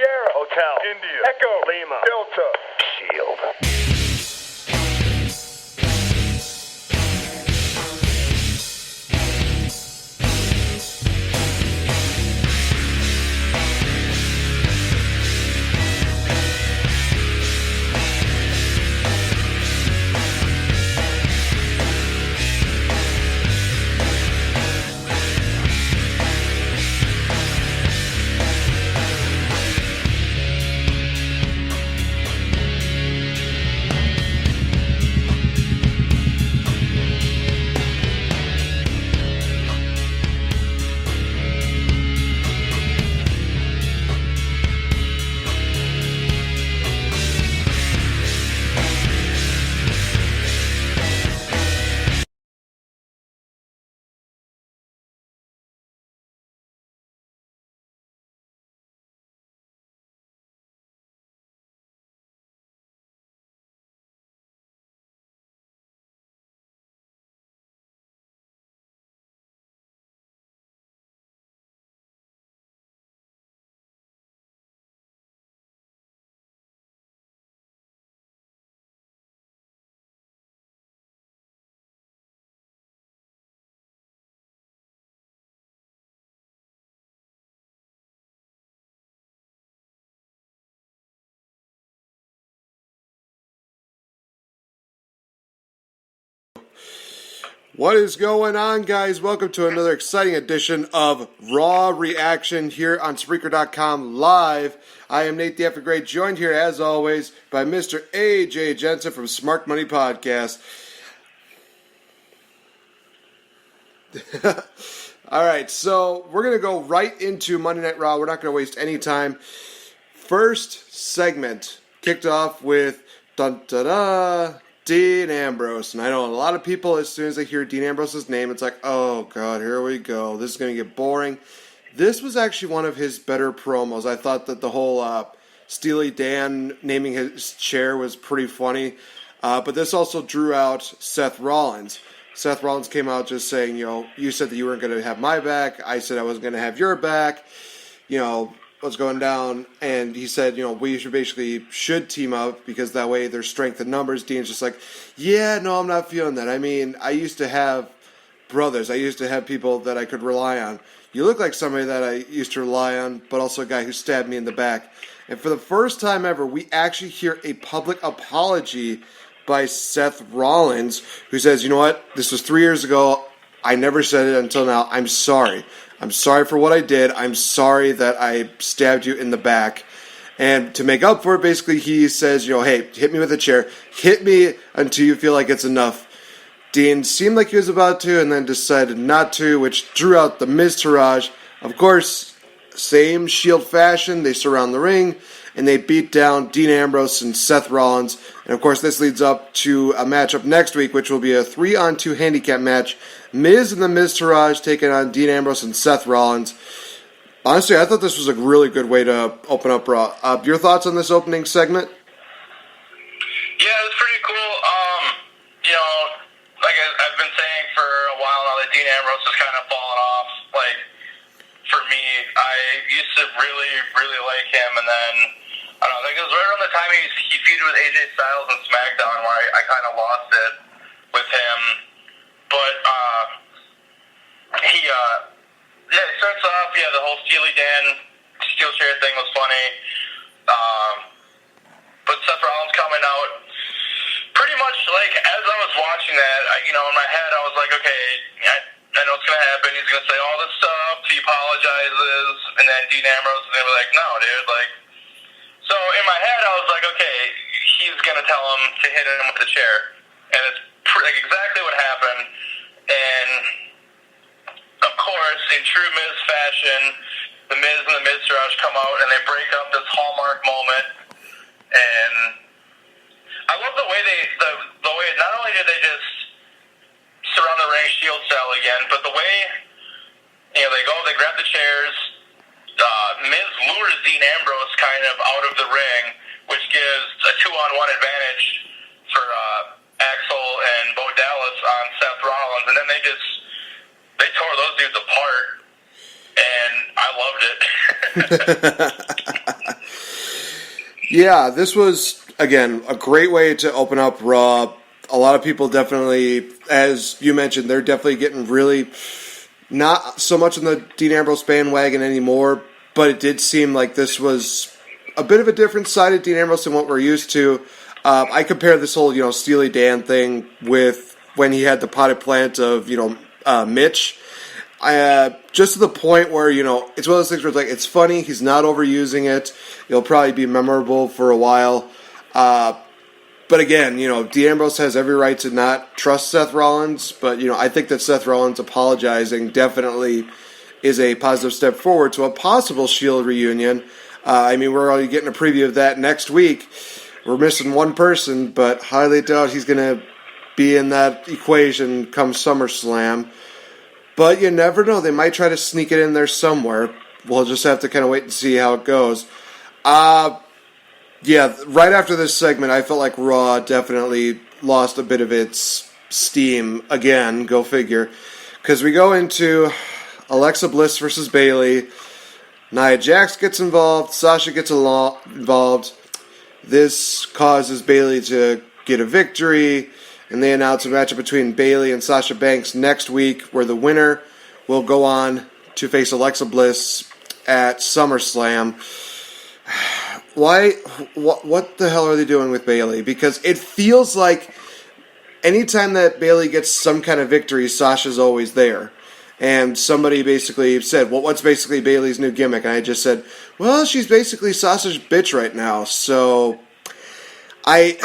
Sierra, Hotel, India, Echo, Lima, Delta, Shield. What is going on, guys? Welcome to another exciting edition of Raw Reaction here on Spreaker.com live. I am Nate the Effing Great, joined here as always by Mr. AJ Jensen from Smart Money Podcast. All right, so we're going to go right into Monday Night Raw. We're not going to waste any time. First segment kicked off with dun-da-da, Dean Ambrose. And I know a lot of people, as soon as they hear Dean Ambrose's name, it's like, oh, God, here we go. This is going to get boring. This was actually one of his better promos. I thought that the whole Steely Dan naming his chair was pretty funny. But this also drew out Seth Rollins. Seth Rollins came out just saying, you said that you weren't going to have my back. I said I wasn't going to have your back. What's going down, and he said, we should team up because that way there's strength in numbers. Dean's just like, yeah, no, I'm not feeling that. I mean, I used to have brothers. I used to have people that I could rely on. You look like somebody that I used to rely on, but also a guy who stabbed me in the back. And for the first time ever, we actually hear a public apology by Seth Rollins, who says, you know what, this was 3 years ago. I never said it until now. I'm sorry. I'm sorry for what I did. I'm sorry that I stabbed you in the back. And to make up for it, basically, he says, hey, hit me with a chair. Hit me until you feel like it's enough. Dean seemed like he was about to and then decided not to, which drew out the Miztourage. Of course, same Shield fashion. They surround the ring, and they beat down Dean Ambrose and Seth Rollins. And, of course, this leads up to a matchup next week, which will be a 3-on-2 handicap match. Miz and the Miztourage taking on Dean Ambrose and Seth Rollins. Honestly, I thought this was a really good way to open up Raw. Your thoughts on this opening segment? Yeah, it was pretty cool. Like I've been saying for a while now that Dean Ambrose has kind of fallen off. Like, for me, I used to really, really like him, and then, I don't know, I think it was right around the time he feuded with AJ Styles on SmackDown where I kind of lost it with him. But, he starts off, the whole Steely Dan steel chair thing was funny. But Seth Rollins coming out, pretty much, like, as I was watching that, in my head, I was like, okay, I know what's going to happen. He's going to say all this stuff, he apologizes, and then Dean Ambrose is going to be like, no, dude, like, so in my head, I was like, okay, he's going to tell him to hit him with the chair. And it's exactly what happened. And, of course, in true Miz fashion, the Miz and the Miztourage come out and they break up this hallmark moment. And I love the way the way not only did they just surround the ring Shield style again, but the way they grab the chairs. Miz lures Dean Ambrose kind of out of the ring, which gives a 2-on-1 advantage for Axel and Bo Dallas on Seth Rollins, and then they tore those dudes apart, and I loved it. Yeah, this was, again, a great way to open up Raw. A lot of people definitely, as you mentioned, they're definitely getting really not so much on the Dean Ambrose bandwagon anymore, but it did seem like this was a bit of a different side of Dean Ambrose than what we're used to. I compare this whole, Steely Dan thing with when he had the potted plant of, Mitch. Just to the point where, it's one of those things where it's like, it's funny, he's not overusing it, it'll probably be memorable for a while. But again, Dean Ambrose has every right to not trust Seth Rollins, but, I think that Seth Rollins apologizing definitely is a positive step forward to a possible Shield reunion. We're already getting a preview of that next week. We're missing one person, but highly doubt he's going to be in that equation come SummerSlam. But you never know. They might try to sneak it in there somewhere. We'll just have to kind of wait and see how it goes. Yeah, right after this segment, I felt like Raw definitely lost a bit of its steam. Again, go figure. Because we go into Alexa Bliss versus Bayley. Nia Jax gets involved. Sasha gets involved. This causes Bayley to get a victory. And they announce a matchup between Bayley and Sasha Banks next week, where the winner will go on to face Alexa Bliss at SummerSlam. Why? What the hell are they doing with Bayley? Because it feels like anytime that Bayley gets some kind of victory, Sasha's always there. And somebody basically said, well, what's basically Bayley's new gimmick? And I just said, well, she's basically Sasha's bitch right now. So I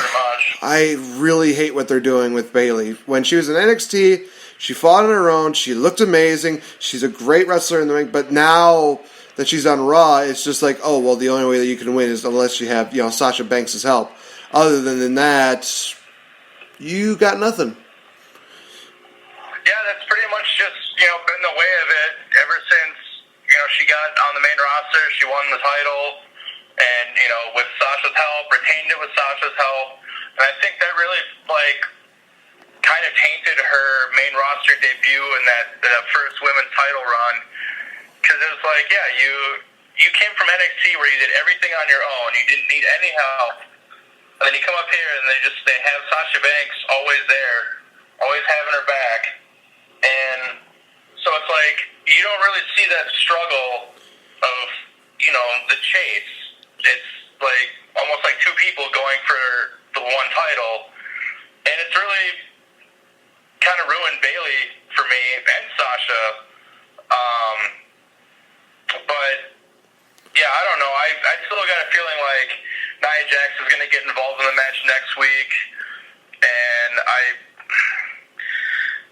really hate what they're doing with Bayley. When she was in NXT, she fought on her own. She looked amazing. She's a great wrestler in the ring. But now that she's on Raw, it's just like, oh, well, the only way that you can win is unless you have, Sasha Banks' help. Other than that, you got nothing. Yeah, that's pretty much just, been the way of it ever since, she got on the main roster. She won the title. And, with Sasha's help, retained it with Sasha's help. And I think that really, kind of tainted her main roster debut in that first women's title run. Because it was like, yeah, you came from NXT where you did everything on your own. You didn't need any help. And then you come up here and they have Sasha Banks always there, always having her back. And so it's like, you don't really see that struggle of, the chase. It's like almost like two people going for the one title. And it's really kind of ruined Bayley for me and Sasha. But, yeah, I don't know. I still got a feeling like Nia Jax is going to get involved in the match next week. And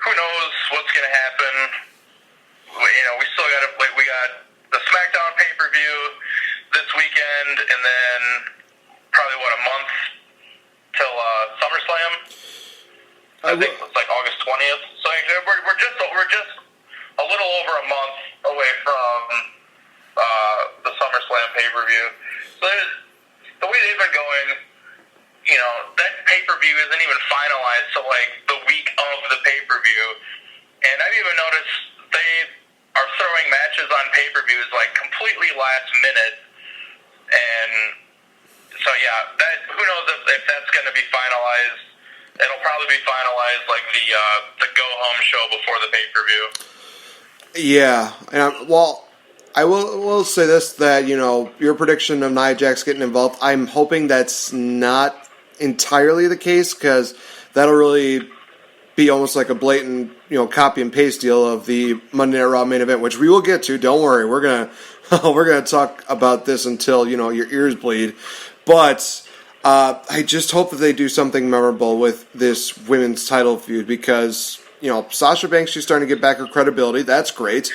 who knows what's going to happen. We still got we got the SmackDown pay-per-view this weekend, and then probably, a month till SummerSlam? I think it's like August 20th. So we're just a little over a month away from the SummerSlam pay-per-view. So the way they've been going, that pay-per-view isn't even finalized till the week of the pay-per-view. And I've even noticed they are throwing matches on pay-per-views completely last minute. And so who knows if that's going to be finalized. It'll probably be finalized the go-home show before the pay-per-view. Yeah, and I will say this, that, your prediction of Nia Jax getting involved, I'm hoping that's not entirely the case, because that'll really be almost like a blatant, copy and paste deal of the Monday Night Raw main event, which we will get to. Don't worry, we're gonna talk about this until your ears bleed. But I just hope that they do something memorable with this women's title feud, because Sasha Banks, she's starting to get back her credibility. That's great.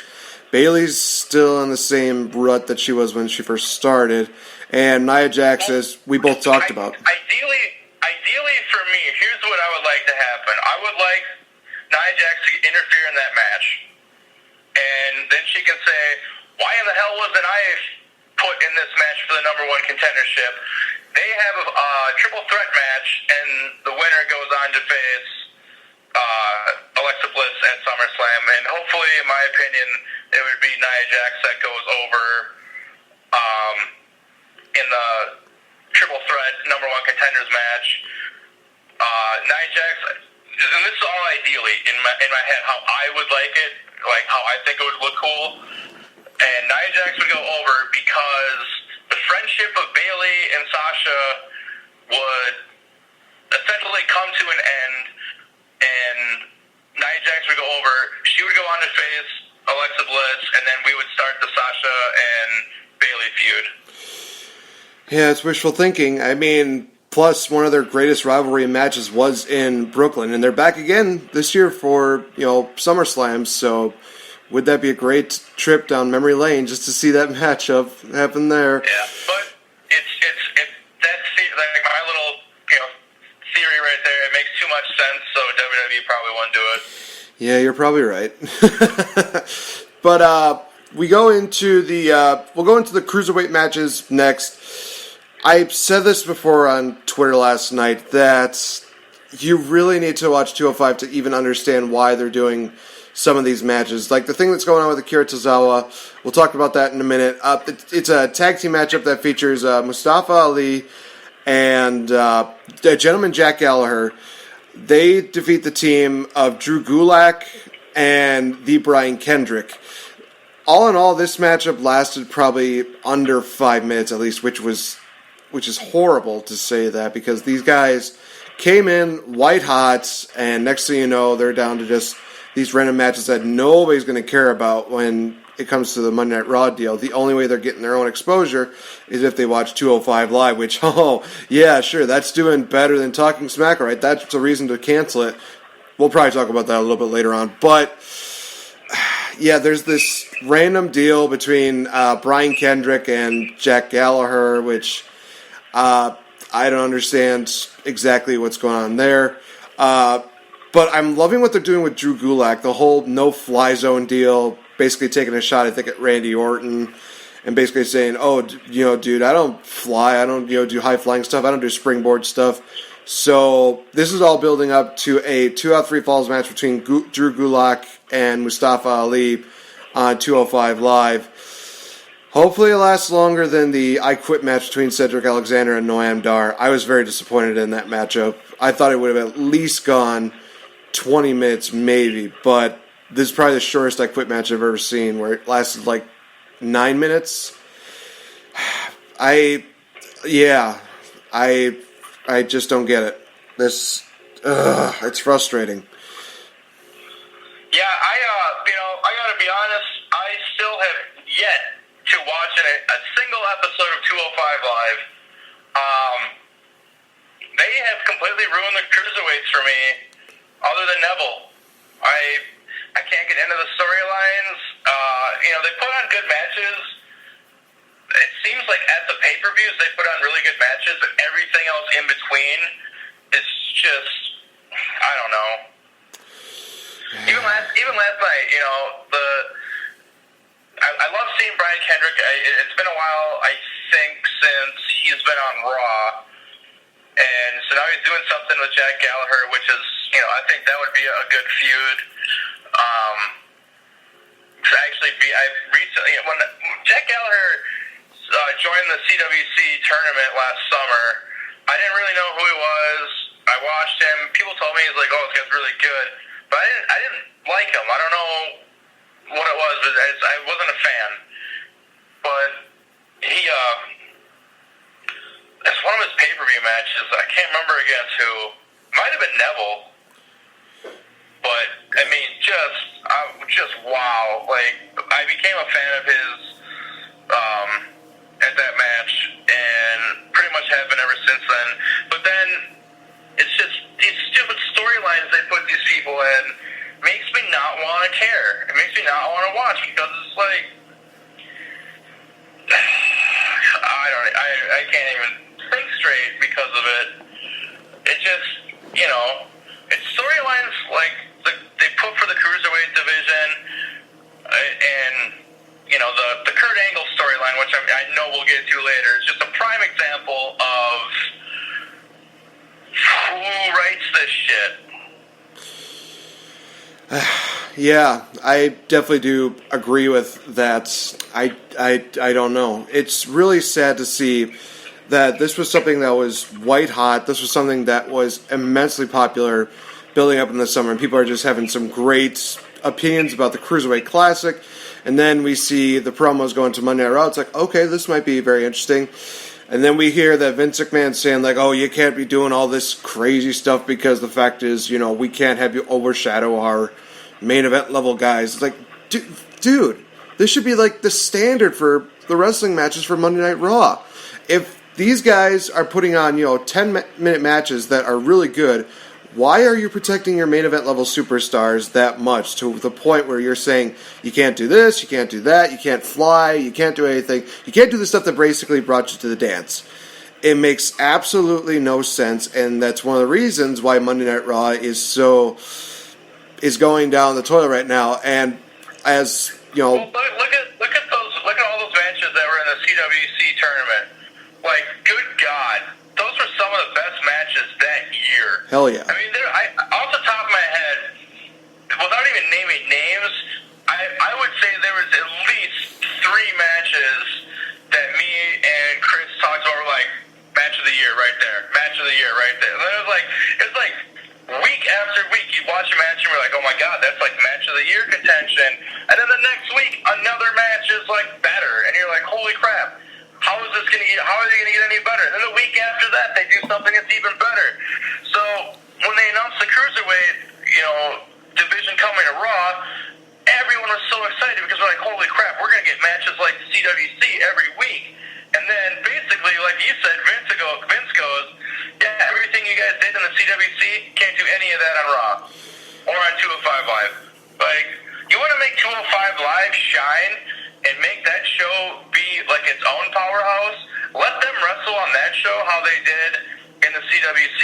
Bayley's still in the same rut that she was when she first started, and Nia Jax, as we both talked about. Ideally for me, here's what I would like to happen. I would like Nia Jax to interfere in that match, and then she can say, why in the hell wasn't I put in this match for the number one contendership? They have a triple threat match, and the winner goes on to face Alexa Bliss at SummerSlam, and hopefully, in my opinion, it would be Nia Jax that goes over in the triple ideally in my head how I would like it, like how I think it would look cool. And Nia Jax would go over because the friendship of Bayley and Sasha would essentially come to an end, and Nia Jax would go over. She would go on to face Alexa Bliss, and then we would start the Sasha and Bayley feud. Yeah, it's wishful thinking. I mean, plus one of their greatest rivalry matches was in Brooklyn, and they're back again this year for, SummerSlam, so would that be a great trip down memory lane just to see that matchup happen there? Yeah, but it's that's like my little theory right there. It makes too much sense, so WWE probably won't do it. Yeah, you're probably right. But we'll go into the cruiserweight matches next. I said this before on Twitter last night that you really need to watch 205 to even understand why they're doing some of these matches. Like the thing that's going on with Akira Tozawa, we'll talk about that in a minute. It's a tag team matchup that features Mustafa Ali and gentleman Jack Gallagher. They defeat the team of Drew Gulak and the Brian Kendrick. All in all, this matchup lasted probably under 5 minutes at least, which is horrible to say that because these guys came in white hot, and next thing you know, they're down to just these random matches that nobody's going to care about when it comes to the Monday Night Raw deal. The only way they're getting their own exposure is if they watch 205 Live, which, yeah, sure, that's doing better than Talking Smack, all right? That's a reason to cancel it. We'll probably talk about that a little bit later on. But, yeah, there's this random deal between Brian Kendrick and Jack Gallagher, which I don't understand exactly what's going on there. But I'm loving what they're doing with Drew Gulak, the whole no-fly zone deal, basically taking a shot, I think, at Randy Orton, and basically saying, dude, I don't fly, I don't, do high-flying stuff, I don't do springboard stuff. So this is all building up to a 2 out of 3 falls match between Drew Gulak and Mustafa Ali on 205 Live. Hopefully it lasts longer than the I Quit match between Cedric Alexander and Noam Dar. I was very disappointed in that matchup. I thought it would have at least gone 20 minutes maybe, but this is probably the shortest I Quit match I've ever seen, where it lasted like 9 minutes. I just don't get it. It's frustrating. Yeah, I gotta be honest, I still have yet to watch a single episode of 205 Live. They have completely ruined the cruiserweights for me, other than Neville. I can't get into the storylines. They put on good matches. It seems like at the pay-per-views they put on really good matches, but everything else in between is just, I don't know. Even last night, I love seeing Brian Kendrick. It's been a while, I think, since he's been on Raw. And so now he's doing something with Jack Gallagher, which is, I think that would be a good feud. When Jack Gallagher joined the CWC tournament last summer, I didn't really know who he was. I watched him. People told me he's like, oh, this guy's really good. But I didn't like him. I don't know what it was, but I wasn't a fan. But he, it's one of his pay-per-view matches. I can't remember against who. Might have been Neville. But, I mean, just wow. Like, I became a fan of his at that match, and pretty much have been ever since then. But then, it's just these stupid storylines they put these people in makes me not want to care. It makes me not want to watch, because it's like, I can't even think straight because of it. It just, it's storylines like they put for the Cruiserweight division, and, the Kurt Angle storyline, which I know we'll get to later, is just a prime example of who writes this shit. Yeah, I definitely do agree with that. I don't know. It's really sad to see that this was something that was white hot. This was something that was immensely popular building up in the summer, and people are just having some great opinions about the Cruiserweight Classic. And then we see the promos going to Monday Night Raw. It's like, okay, this might be very interesting. And then we hear that Vince McMahon's saying, like, oh, you can't be doing all this crazy stuff because the fact is, we can't have you overshadow our main event level guys. It's like, dude, this should be like the standard for the wrestling matches for Monday Night Raw. If these guys are putting on, 10-minute matches that are really good, why are you protecting your main event level superstars that much to the point where you're saying you can't do this, you can't do that, you can't fly, you can't do anything, you can't do the stuff that basically brought you to the dance? It makes absolutely no sense, and that's one of the reasons why Monday Night Raw is going down the toilet right now. And as well, look at all those matches that were in the CWC tournament. Like, good God, those were some of the best matches that year. Hell yeah. I mean, off the top of my head, without even naming names, I would say there was at least 3 matches that me and Chris talked about, were like, match of the year right there, match of the year right there. And then it's like week after week, you watch a match and we're like, oh my God, that's like match of the year contention. And then the next week, another match is like better, and you're like, holy crap. How are they going to get any better? And then the week after that, they do something that's even better. So when they announced the Cruiserweight, division coming to Raw, everyone was so excited because we're like, holy crap, we're going to get matches like CWC every week. And then basically, like you said, Vince goes, yeah, everything you guys did in the CWC, can't do any of that on Raw or on 205 Live. Like, you want to make 205 Live shine and make that show be like its own powerhouse? Let them wrestle on that show how they did in the CWC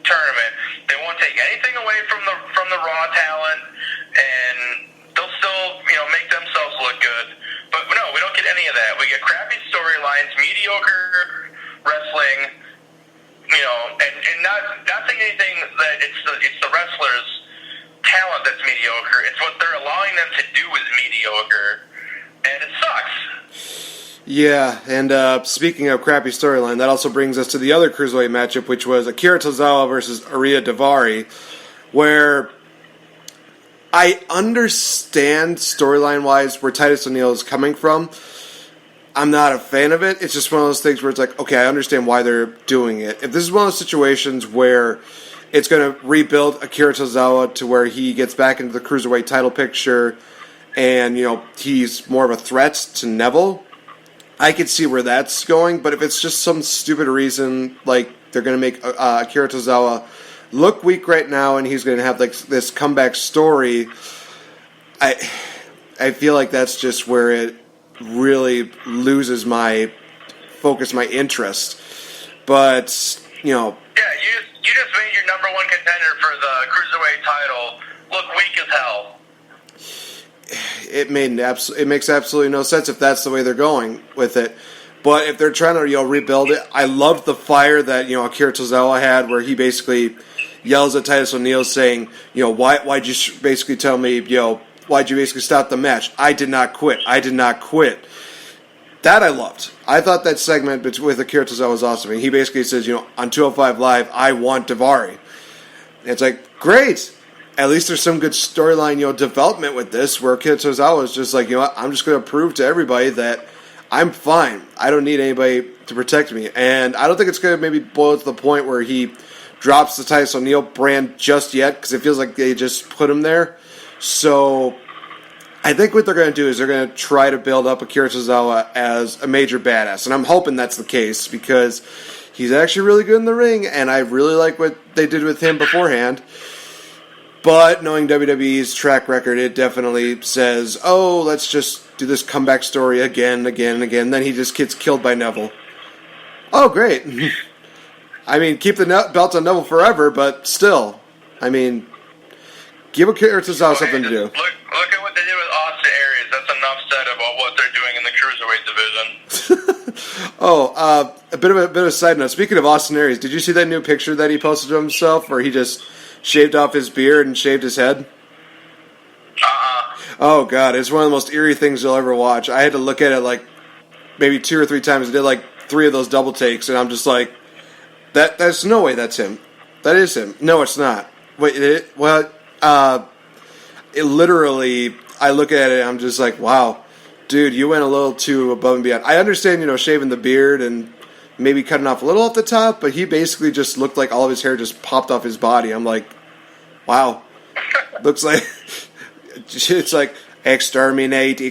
tournament. They won't take anything away from the Raw talent, and they'll still make themselves look good. But no, we don't get any of that. We get crappy storylines, mediocre wrestling, and not saying anything that it's the wrestlers' talent that's mediocre. It's what they're allowing them to do is mediocre. And it sucks. Yeah, and speaking of crappy storyline, that also brings us to the other Cruiserweight matchup, which was Akira Tozawa versus Ariya Daivari, where I understand storyline-wise where Titus O'Neil is coming from. I'm not a fan of it. It's just one of those things where it's like, okay, I understand why they're doing it. If this is one of those situations where it's going to rebuild Akira Tozawa to where he gets back into the Cruiserweight title picture, and, he's more of a threat to Neville, I could see where that's going. But if it's just some stupid reason, like they're going to make Akira Tozawa look weak right now and he's going to have like this comeback story, I feel like that's just where it really loses my focus, my interest. But, Yeah, you just made your number one contender for the Cruiserweight title look weak as hell. It makes absolutely no sense if that's the way they're going with it. But if they're trying to rebuild it, I loved the fire that Akira Tozawa had, where he basically yells at Titus O'Neil saying, why'd you basically tell me, why'd you basically stop the match? I did not quit. That I loved. I thought that segment with Akira Tozawa was awesome. And he basically says, on 205 Live, I want Daivari. And it's like, great. At least there's some good storyline, development with this, where Akira Tozawa is just like, I'm just going to prove to everybody that I'm fine. I don't need anybody to protect me. And I don't think it's going to maybe boil to the point where he drops the Titus O'Neil brand just yet, because it feels like they just put him there. So I think what they're going to do is they're going to try to build up Akira Tozawa as a major badass. And I'm hoping that's the case, because he's actually really good in the ring, and I really like what they did with him beforehand. But knowing WWE's track record, it definitely says, oh, let's just do this comeback story again. Then he just gets killed by Neville. Oh, great. I mean, keep the belt on Neville forever, but still. I mean, give Akira Tozawa something to do. Look at what they did with Austin Aries. That's enough said about what they're doing in the Cruiserweight division. A bit of a side note. Speaking of Austin Aries, did you see that new picture that he posted of himself where he just shaved off his beard and shaved his head? Oh, God, it's one of the most eerie things you'll ever watch. I had to look at it like maybe 2 or 3 times. I did like 3 of those double takes, and I'm just like, there's no way that's him. That is him. No, it's not. Wait, it literally, I look at it and I'm just like, wow, dude, you went a little too above and beyond. I understand, shaving the beard and maybe cutting off a little off the top, but he basically just looked like all of his hair just popped off his body. I'm like, wow. Looks like, it's like, exterminate. He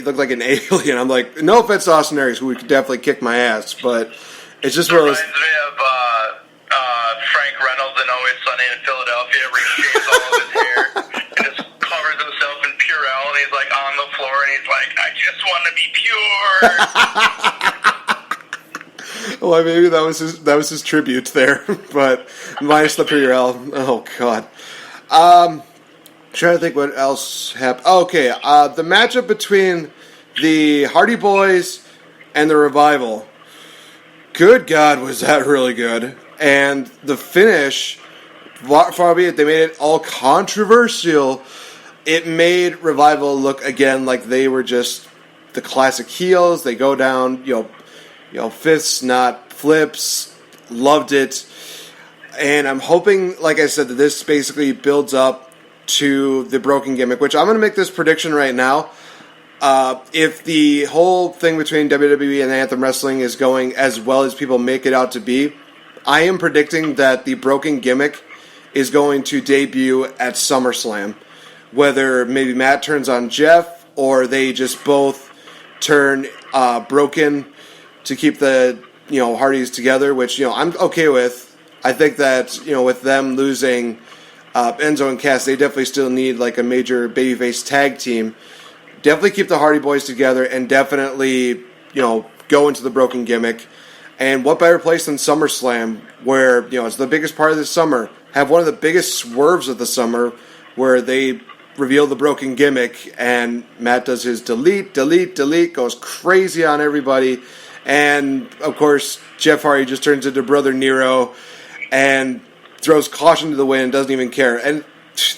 looked like an alien. I'm like, no offense to Austin Aries, who could definitely kick my ass, but it's just one of those. Reminds me of Frank Reynolds in Always Sunny in Philadelphia, where he shaves all of his hair and just covers himself in Purell, and he's like on the floor, and he's like, I just want to be pure. Well, maybe that was his tribute there, but minus the Purell. Oh God. Trying to think what else happened. Okay, the matchup between the Hardy Boys and the Revival. Good God, was that really good. And the finish, far be it, they made it all controversial. It made Revival look again like they were just the classic heels. They go down, fists, not flips. Loved it. And I'm hoping, like I said, that this basically builds up to the broken gimmick, which I'm going to make this prediction right now. If the whole thing between WWE and Anthem Wrestling is going as well as people make it out to be, I am predicting that the broken gimmick is going to debut at SummerSlam. Whether maybe Matt turns on Jeff or they just both turn broken to keep the Hardys together, which I'm okay with. I think that with them losing Enzo and Cass, they definitely still need like a major babyface tag team. Definitely keep the Hardy Boys together and definitely, go into the broken gimmick. And what better place than SummerSlam, where, it's the biggest part of the summer. Have one of the biggest swerves of the summer where they reveal the broken gimmick and Matt does his delete, goes crazy on everybody. And, of course, Jeff Hardy just turns into Brother Nero and throws caution to the wind, doesn't even care. And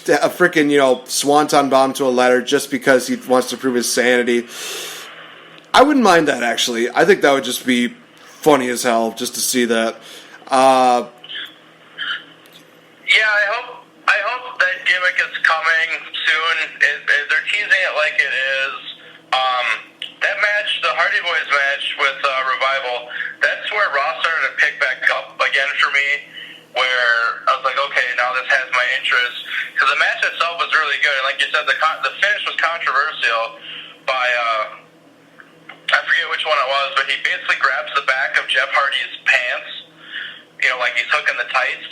a freaking, swanton bomb to a ladder just because he wants to prove his sanity. I wouldn't mind that, actually. I think that would just be funny as hell just to see that. Yeah, I hope that gimmick is coming soon. They're teasing it like it is. That match, the Hardy Boys match with Revival, that's where Raw started to pick back up again for me. Where I was like, okay, now this has my interest. Because the match itself was really good. And like you said, the finish was controversial by, I forget which one it was, but he basically grabs the back of Jeff Hardy's pants, like he's hooking the tights.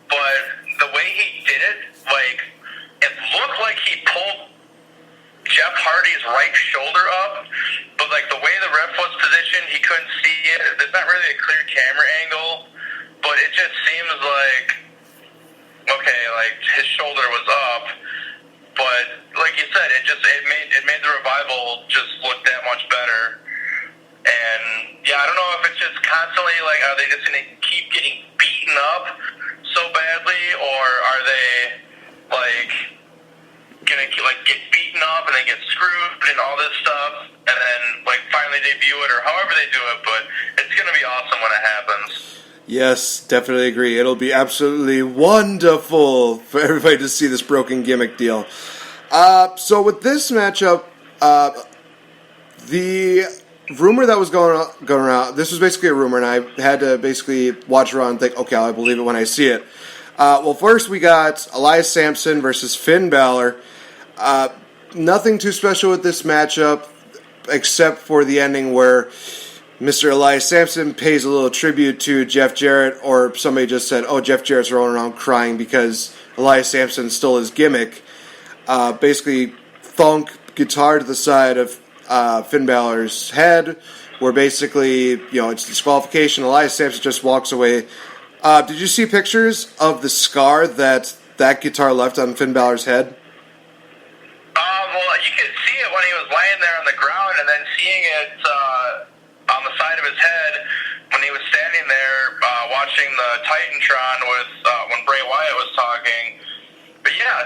But the way he did it, like, it looked like he pulled Jeff Hardy's right shoulder up, but like the way the ref was positioned, he couldn't see it. There's not really a clear camera angle. But it just seems like, okay, like his shoulder was up, but like you said, it made the Revival just look that much better. And yeah, I don't know if it's just constantly like, are they just gonna keep getting beaten up so badly, or are they like gonna get beaten up and then get screwed and all this stuff, and then like finally debut it, or however they do it? But it's gonna be awesome when it happens. Yes, definitely agree. It'll be absolutely wonderful for everybody to see this broken gimmick deal. So with this matchup, the rumor that was going around, this was basically a rumor, and I had to basically watch it around and think, okay, I'll believe it when I see it. Well, first we got Elias Sampson versus Finn Balor. Nothing too special with this matchup, except for the ending where Mr. Elias Sampson pays a little tribute to Jeff Jarrett, or somebody just said, oh, Jeff Jarrett's rolling around crying because Elias Sampson stole his gimmick. Basically, thunk guitar to the side of Finn Balor's head, where basically, it's disqualification. Elias Sampson just walks away. Did you see pictures of the scar that guitar left on Finn Balor's head? Well, you could see it when he was laying there on the ground, and then seeing it on the side of his head when he was standing there watching the Titantron with when Bray Wyatt was talking. But yeah,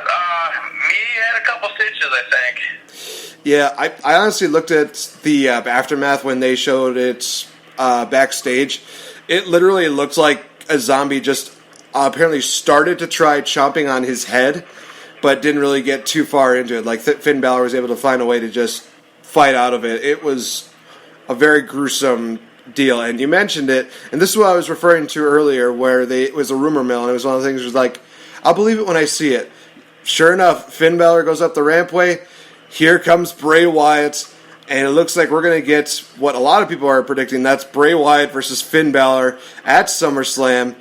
me had a couple stitches, I think. Yeah, I honestly looked at the aftermath when they showed it backstage. It literally looked like a zombie just apparently started to try chomping on his head, but didn't really get too far into it. Like Finn Balor was able to find a way to just fight out of it. It was a very gruesome deal, and you mentioned it, and this is what I was referring to earlier, where it was a rumor mill, and it was one of the things that was like, I'll believe it when I see it. Sure enough, Finn Balor goes up the rampway, here comes Bray Wyatt, and it looks like we're going to get what a lot of people are predicting, that's Bray Wyatt versus Finn Balor at SummerSlam,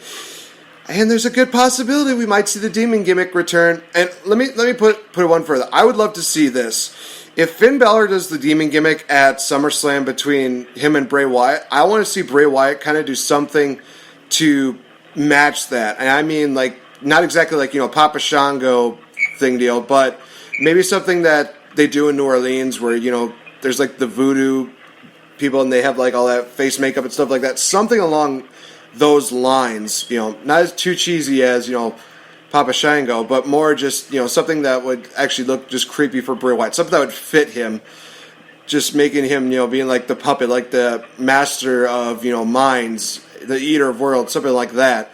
and there's a good possibility we might see the demon gimmick return, and let me put it one further. I would love to see this. If Finn Balor does the demon gimmick at SummerSlam between him and Bray Wyatt, I want to see Bray Wyatt kind of do something to match that. And I mean, like, not exactly like, Papa Shango thing deal, but maybe something that they do in New Orleans where, there's like the voodoo people and they have like all that face makeup and stuff like that. Something along those lines, not as too cheesy as, Papa Shango, but more just, something that would actually look just creepy for Bray Wyatt. Something that would fit him, just making him, being like the puppet, like the master of, minds, the eater of worlds, something like that.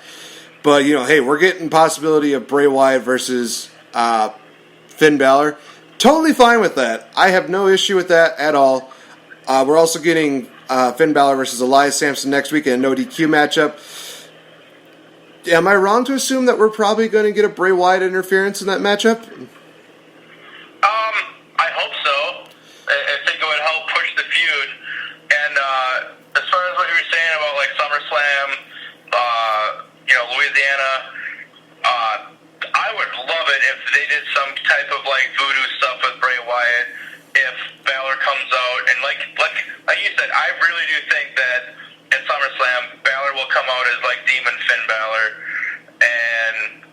But, hey, we're getting possibility of Bray Wyatt versus Finn Balor. Totally fine with that. I have no issue with that at all. We're also getting Finn Balor versus Elias Samson next week in a no DQ matchup. Am I wrong to assume that we're probably going to get a Bray Wyatt interference in that matchup? I hope so. I think it would help push the feud. And as far as what you were saying about like SummerSlam, Louisiana, I would love it if they did some type of like voodoo stuff with Bray Wyatt. If Balor comes out and like you said, I really do think that at SummerSlam, Balor will come out as like Demon Finn Balor, and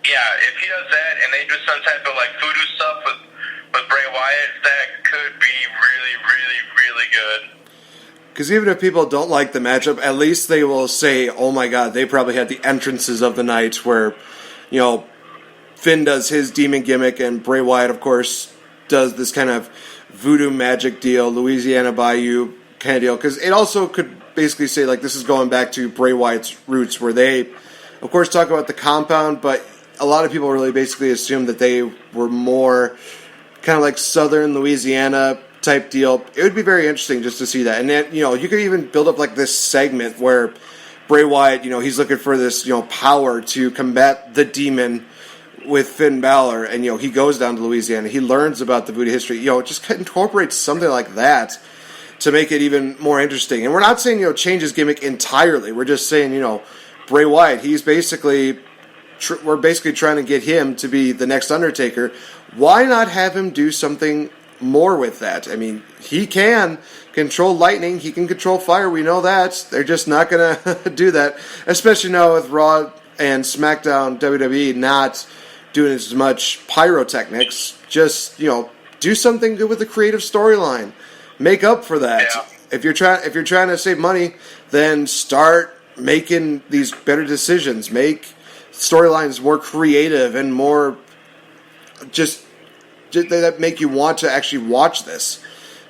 yeah, if he does that and they do some type of like voodoo stuff with Bray Wyatt, that could be really, really, really good. Because even if people don't like the matchup, at least they will say, "Oh my God, they probably had the entrances of the night where, Finn does his demon gimmick and Bray Wyatt, of course, does this kind of voodoo magic deal, Louisiana Bayou kind of deal." Because it also could basically say, like, this is going back to Bray Wyatt's roots, where they, of course, talk about the compound, but a lot of people really basically assume that they were more kind of like southern Louisiana type deal. It would be very interesting just to see that. And then, you could even build up like this segment where Bray Wyatt, he's looking for this, power to combat the demon with Finn Balor, and, he goes down to Louisiana. He learns about the voodoo history. Just incorporate something like that to make it even more interesting. And we're not saying, change his gimmick entirely. We're just saying, Bray Wyatt, he's basically, we're basically trying to get him to be the next Undertaker. Why not have him do something more with that? I mean, he can control lightning. He can control fire. We know that. They're just not going to do that, especially now with Raw and SmackDown WWE not doing as much pyrotechnics. Just, do something good with the creative storyline. Make up for that. Yeah. If you're trying to save money, then start making these better decisions. Make storylines more creative and more just that make you want to actually watch this.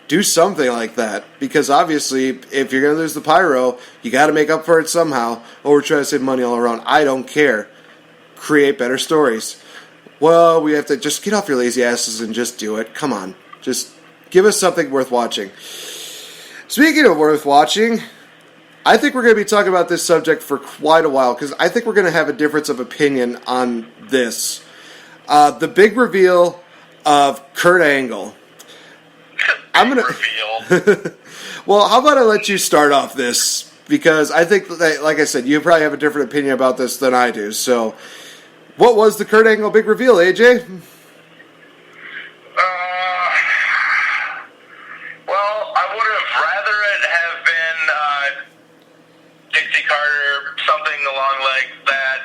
Do something like that, because obviously, if you're going to lose the pyro, you got to make up for it somehow. Or we're trying to save money all around. I don't care. Create better stories. Well, we have to just get off your lazy asses and just do it. Come on, just give us something worth watching. Speaking of worth watching, I think we're going to be talking about this subject for quite a while, because I think we're going to have a difference of opinion on this. The big reveal of Kurt Angle. I'm going to. Well, how about I let you start off this, because I think that, like I said, you probably have a different opinion about this than I do. So, what was the Kurt Angle big reveal, AJ? Well, I would have rather it have been Dixie Carter, something along like that.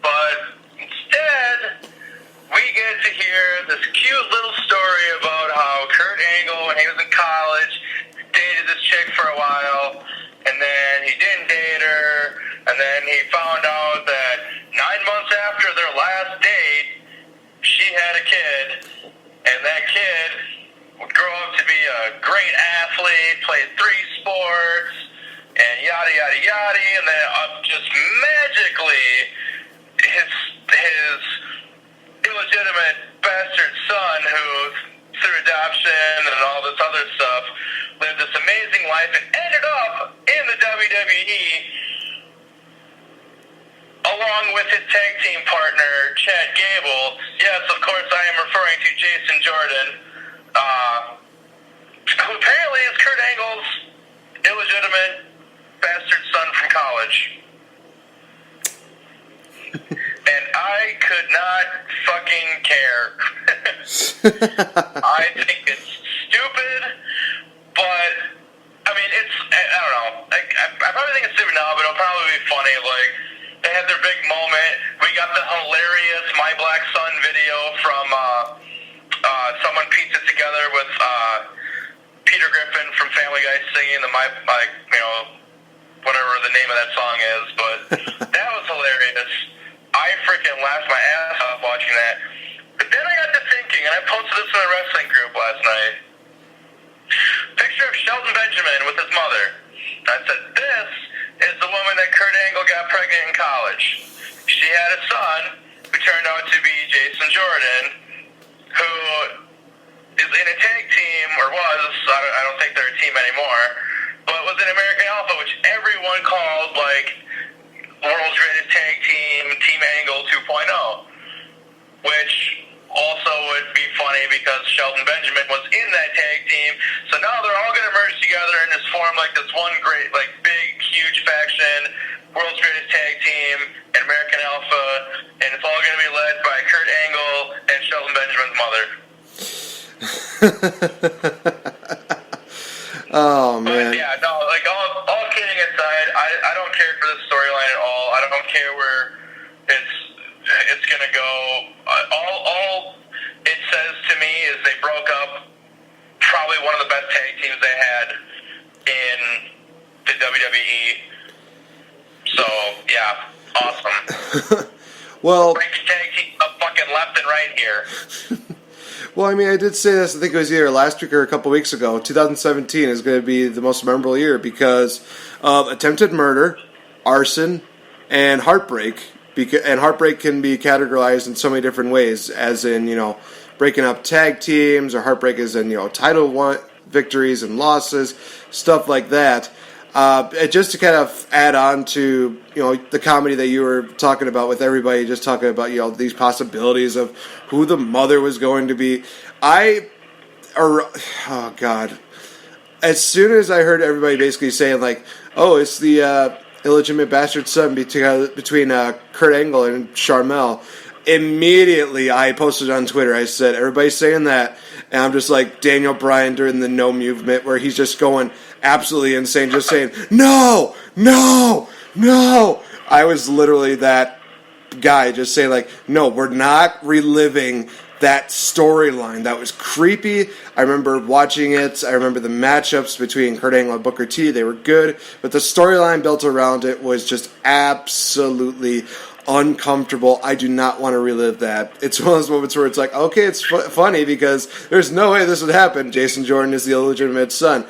But instead, we get to hear this cute little story about how Kurt Angle, when he was in college, dated this chick for a while, and then he didn't date her, and then he found out that 9 months after their last date, she had a kid, and that kid would grow up to be a great athlete, played 3 sports, and yada, yada, yada, and then just magically adoption and all this other stuff, lived this amazing life, and ended up in the WWE along with his tag team partner, Chad Gable. Yes, of course, I am referring to Jason Jordan, who apparently is Kurt Angle's illegitimate bastard son from college. And I could not fucking care. I think it's stupid, but, I mean, I don't know. I probably think it's stupid now, but it'll probably be funny. Like, they had their big moment. We got the hilarious My Black Son video from someone pieced it together with Peter Griffin from Family Guy singing the whatever the name of that song is, but that was hilarious. I freaking laughed my ass off watching that. But then I got to thinking, and I posted this in a wrestling group last night. Picture of Shelton Benjamin with his mother. And I said, this is the woman that Kurt Angle got pregnant in college. She had a son who turned out to be Jason Jordan, who is in a tag team, or was, I don't think they're a team anymore, but was in American Alpha, which everyone called, like, World's Greatest Tag Team, Team Angle 2.0, which also would be funny because Shelton Benjamin was in that tag team. So now they're all going to merge together and just form like this one great, like big, huge faction, World's Greatest Tag Team, and American Alpha, and it's all going to be led by Kurt Angle and Shelton Benjamin's mother. Oh, man. But yeah, no, like all kidding aside, I don't care for this storyline at all. I don't care where it's gonna go. All it says to me is they broke up probably one of the best tag teams they had in the WWE. So yeah, awesome. Well, breaking tag teams up fucking left and right here. Well, I mean, I did say this, I think it was either last week or a couple weeks ago. 2017 is going to be the most memorable year because of attempted murder, arson, and heartbreak. And heartbreak can be categorized in so many different ways, as in, breaking up tag teams, or heartbreak is in, title victories and losses, stuff like that. Just to kind of add on to, the comedy that you were talking about with everybody, just talking about, these possibilities of who the mother was going to be. Oh, God. As soon as I heard everybody basically saying, like, oh, it's the illegitimate bastard son between Kurt Angle and Sharmell, immediately I posted on Twitter, I said, everybody's saying that, and I'm just like Daniel Bryan during the No movement, where he's just going absolutely insane, just saying, no, no, no. I was literally that guy just saying, like, no, we're not reliving that storyline. That was creepy. I remember watching it. I remember the matchups between Kurt Angle and Booker T. They were good, but the storyline built around it was just absolutely uncomfortable. I do not want to relive that. It's one of those moments where it's like, okay, it's funny because there's no way this would happen. Jason Jordan is the illegitimate son.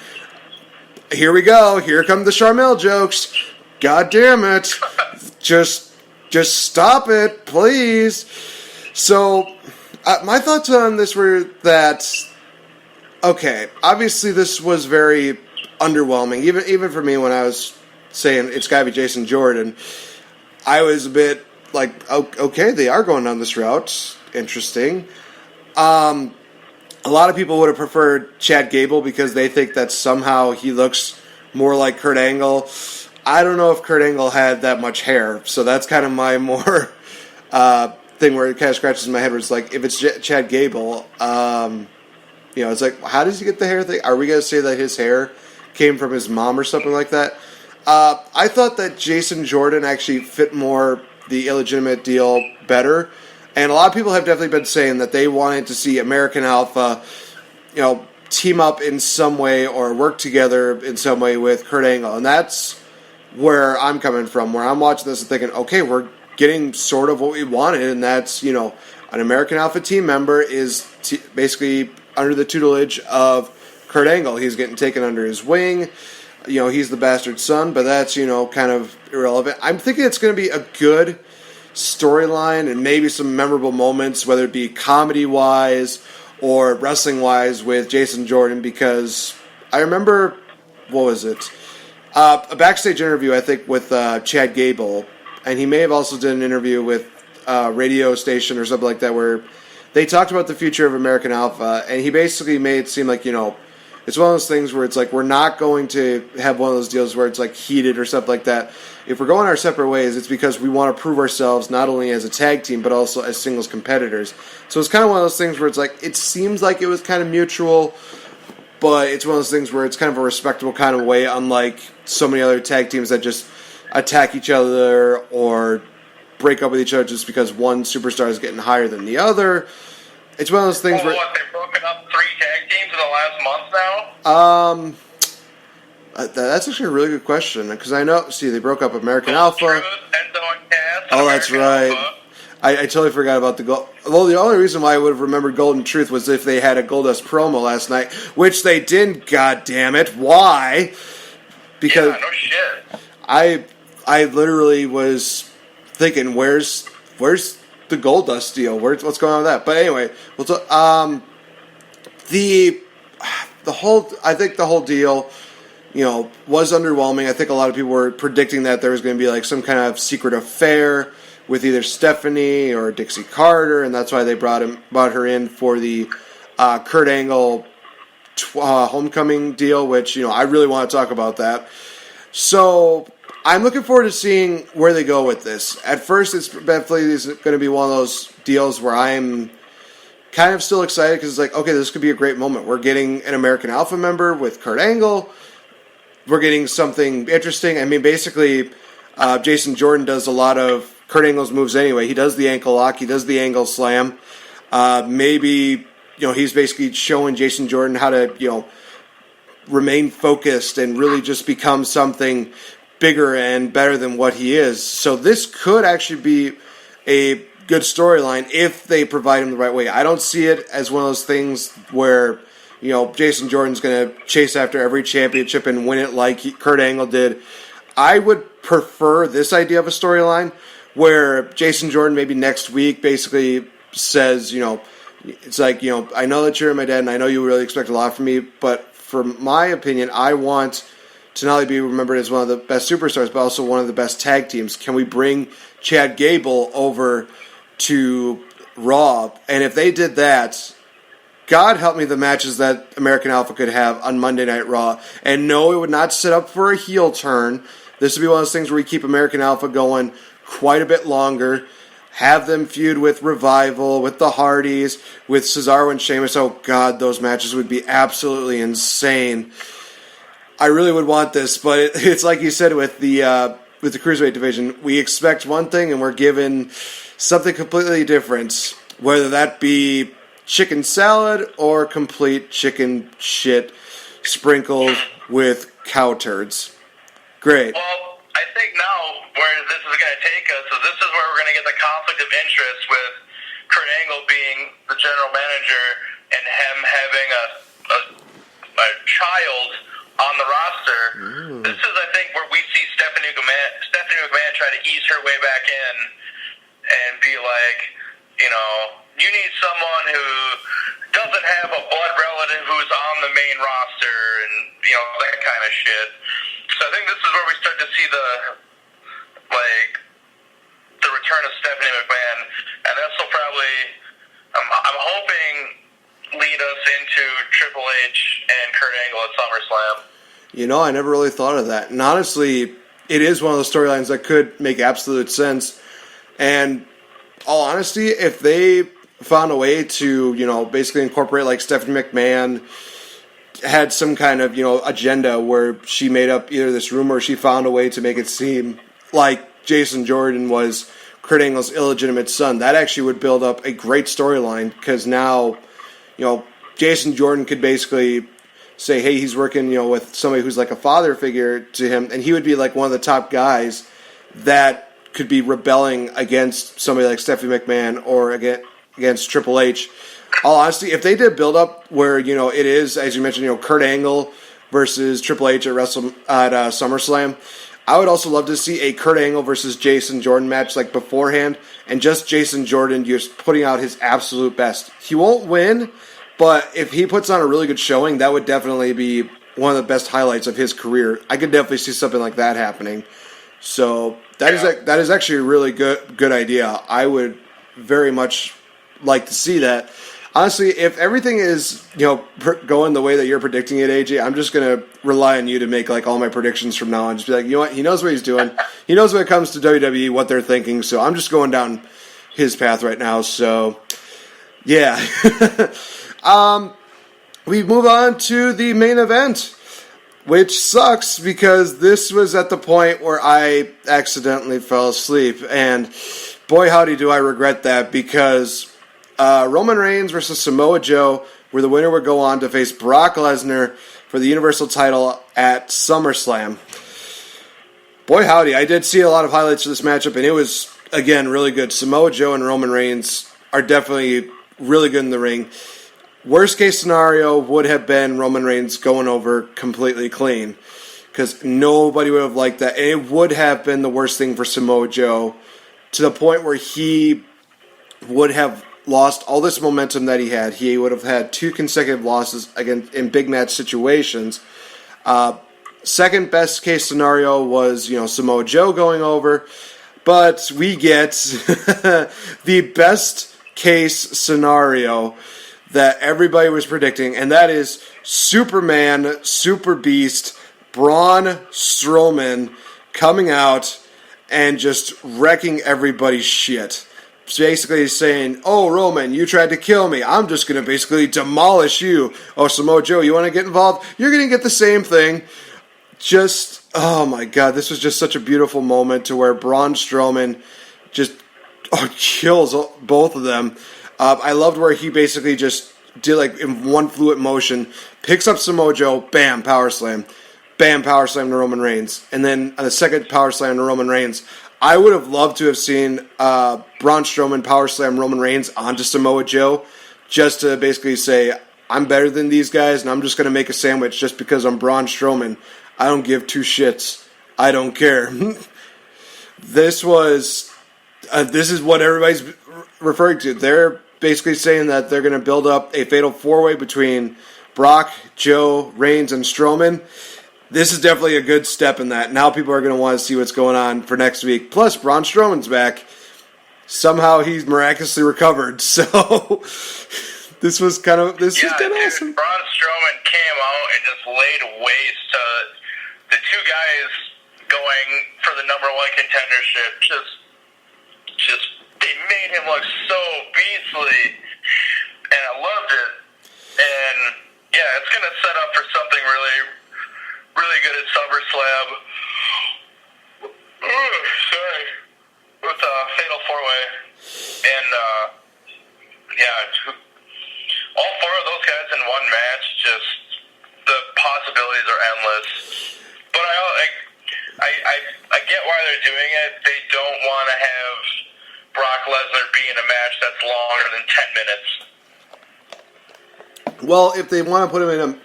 Here we go. Here come the Sharmell jokes. God damn it. Just stop it, please. So, my thoughts on this were that, okay, obviously this was very underwhelming. Even for me, when I was saying it's got to be Jason Jordan, I was a bit like, okay, they are going down this route. Interesting. A lot of people would have preferred Chad Gable because they think that somehow he looks more like Kurt Angle. I don't know if Kurt Angle had that much hair, so that's kind of my more thing where it kind of scratches my head where it's like, if it's Chad Gable, it's like, how does he get the hair thing? Are we going to say that his hair came from his mom or something like that? I thought that Jason Jordan actually fit more the illegitimate deal better. And a lot of people have definitely been saying that they wanted to see American Alpha, team up in some way or work together in some way with Kurt Angle. And that's where I'm coming from, where I'm watching this and thinking, okay, we're getting sort of what we wanted, and that's, an American Alpha team member is basically under the tutelage of Kurt Angle. He's getting taken under his wing. He's the bastard son, but that's, kind of irrelevant. I'm thinking it's going to be a good storyline and maybe some memorable moments, whether it be comedy-wise or wrestling-wise with Jason Jordan, because I remember, what was it? A backstage interview, I think, with Chad Gable, and he may have also done an interview with a radio station or something like that where they talked about the future of American Alpha, and he basically made it seem like, it's one of those things where it's like we're not going to have one of those deals where it's like heated or something like that. If we're going our separate ways, it's because we want to prove ourselves not only as a tag team but also as singles competitors. So it's kind of one of those things where it's like it seems like it was kind of mutual, but it's one of those things where it's kind of a respectable kind of way, unlike so many other tag teams that just attack each other or break up with each other just because one superstar is getting higher than the other. It's one of those things where... What, they've broken up 3 tag teams in the last month now? That's actually a really good question, because I know, they broke up American Alpha. Truth, Enzo and Cass, Oh, that's American right. Alpha. I totally forgot about the Gold. Well, the only reason why I would have remembered Golden Truth was if they had a Goldust promo last night, which they didn't. God damn it! Why? Because no shit. I literally was thinking, where's the Goldust deal? What's going on with that? But anyway, I think the whole deal, was underwhelming. I think a lot of people were predicting that there was going to be like some kind of secret affair with either Stephanie or Dixie Carter, and that's why they brought her in for the Kurt Angle homecoming deal, which, I really want to talk about that. So I'm looking forward to seeing where they go with this. At first, it's definitely going to be one of those deals where I'm kind of still excited because it's like, okay, this could be a great moment. We're getting an American Alpha member with Kurt Angle. We're getting something interesting. I mean, basically, Jason Jordan does a lot of Kurt Angle's moves anyway. He does the ankle lock. He does the angle slam. Maybe, he's basically showing Jason Jordan how to, remain focused and really just become something bigger and better than what he is. So this could actually be a good storyline if they provide him the right way. I don't see it as one of those things where, Jason Jordan's going to chase after every championship and win it like Kurt Angle did. I would prefer this idea of a storyline where Jason Jordan maybe next week basically says, it's like, I know that you're my dad and I know you really expect a lot from me, but for my opinion, I want to not only be remembered as one of the best superstars, but also one of the best tag teams. Can we bring Chad Gable over to Raw? And if they did that, God help me the matches that American Alpha could have on Monday Night Raw. And no, it would not set up for a heel turn. This would be one of those things where we keep American Alpha going quite a bit longer, have them feud with Revival, with the Hardys, with Cesaro and Sheamus. Oh, God, those matches would be absolutely insane. I really would want this, but it's like you said with the Cruiserweight division. We expect one thing, and we're given something completely different, whether that be chicken salad or complete chicken shit sprinkled with cow turds. Great. Well, I think now where this is going to take us is this is where we're going to get the conflict of interest with Kurt Angle being the general manager and him having a child on the roster. Ooh. This is, I think, where we see Stephanie McMahon try to ease her way back in and be like, you need someone who doesn't have a blood relative who's on the main roster and, that kind of shit. So I think this is where we start to see the return of Stephanie McMahon, and this will probably, I'm hoping, lead us into Triple H and Kurt Angle at SummerSlam. I never really thought of that. And honestly, it is one of those storylines that could make absolute sense. And all honesty, if they found a way to, basically incorporate like Stephanie McMahon had some kind of, agenda where she made up either this rumor or she found a way to make it seem like Jason Jordan was Kurt Angle's illegitimate son, that actually would build up a great storyline because now, Jason Jordan could basically say, hey, he's working, with somebody who's like a father figure to him, and he would be like one of the top guys that could be rebelling against somebody like Stephanie McMahon or against Triple H. All honesty, if they did build up where, it is, as you mentioned, Kurt Angle versus Triple H at SummerSlam, I would also love to see a Kurt Angle versus Jason Jordan match like beforehand, and just Jason Jordan just putting out his absolute best. He won't win, But if he puts on a really good showing, that would definitely be one of the best highlights of his career. I could definitely see something like that happening. So that is actually a really good idea. I would very much like to see that. Honestly, if everything is going the way that you're predicting it, AJ, I'm just gonna rely on you to make like all my predictions from now on. Just be like, you know what, he knows what he's doing. He knows when it comes to WWE what they're thinking. So I'm just going down his path right now. So yeah. We move on to the main event, which sucks because this was at the point where I accidentally fell asleep. And boy, howdy do I regret that, because Roman Reigns versus Samoa Joe, where the winner would go on to face Brock Lesnar for the Universal title at SummerSlam. Boy, howdy, I did see a lot of highlights of this matchup, and it was, again, really good. Samoa Joe and Roman Reigns are definitely really good in the ring. Worst case scenario would have been Roman Reigns going over completely clean, because nobody would have liked that. And it would have been the worst thing for Samoa Joe, to the point where he would have lost all this momentum that he had. He would have had 2 consecutive losses again in big match situations. Second best case scenario was Samoa Joe going over, but we get the best case scenario that everybody was predicting, and that is Superman, Super Beast, Braun Strowman coming out and just wrecking everybody's shit. Basically saying, oh, Roman, you tried to kill me. I'm just going to basically demolish you. Oh, Samoa Joe, you want to get involved? You're going to get the same thing. Just, oh my God, this was just such a beautiful moment to where Braun Strowman just kills both of them. I loved where he basically just did like in one fluid motion, picks up Samoa Joe, bam, power slam. Bam, power slam to Roman Reigns. And then on the second power slam to Roman Reigns, I would have loved to have seen Braun Strowman power slam Roman Reigns onto Samoa Joe, just to basically say, I'm better than these guys, and I'm just going to make a sandwich just because I'm Braun Strowman. I don't give 2 shits. I don't care. This is what everybody's referring to. They're basically saying that they're going to build up a fatal 4-way between Brock, Joe, Reigns, and Strowman. This is definitely a good step in that. Now people are going to want to see what's going on for next week. Plus, Braun Strowman's back. Somehow he's miraculously recovered. So this was kind of awesome. Braun Strowman came out and just laid waste to the 2 guys going for the number 1 contendership. Just they made him look so beastly, and I loved it. And yeah, it's going to set up for something really, really good at SummerSlam. Sorry, with a fatal 4-way, and all 4 of those guys in one match. Just the possibilities are endless. But I get why they're doing it. They don't want to have Brock Lesnar be in a match that's longer than 10 minutes. Well, if they want to put him in a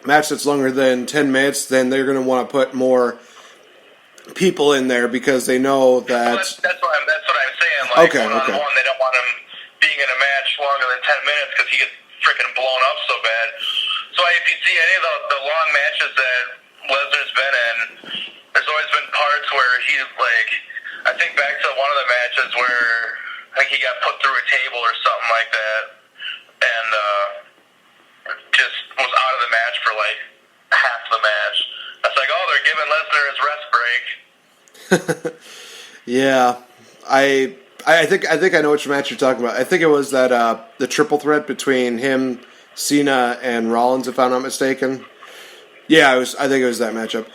match that's longer than 10 minutes, then they're going to want to put more people in there because they know that... Well, that's what I'm saying. Like, one-on-one, they don't want him being in a match longer than 10 minutes because he gets freaking blown up so bad. So if you see any of the long matches that Lesnar's been in, there's always been parts where he's like... I think back to one of the matches where I think he got put through a table or something like that, and just was out of the match for like half the match. I was like, oh, they're giving Lesnar his rest break. Yeah, I think I know which match you're talking about. I think it was that the triple threat between him, Cena, and Rollins, if I'm not mistaken. Yeah, I think it was that matchup.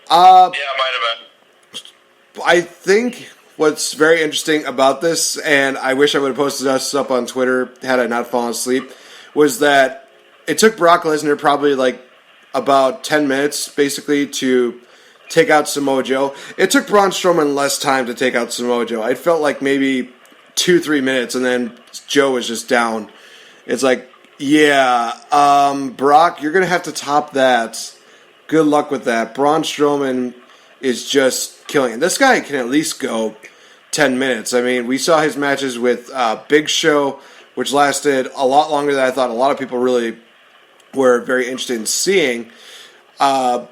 Yeah, it might have been. I think what's very interesting about this, and I wish I would have posted us up on Twitter had I not fallen asleep, was that it took Brock Lesnar probably like about 10 minutes basically to take out Samoa Joe. It took Braun Strowman less time to take out Samoa Joe. I felt like maybe 2-3 minutes, and then Joe was just down. It's like, yeah, Brock, you're going to have to top that. Good luck with that. Braun Strowman is just killing it. This guy can at least go 10 minutes. I mean, we saw his matches with Big Show, which lasted a lot longer than I thought a lot of people really were very interested in seeing. But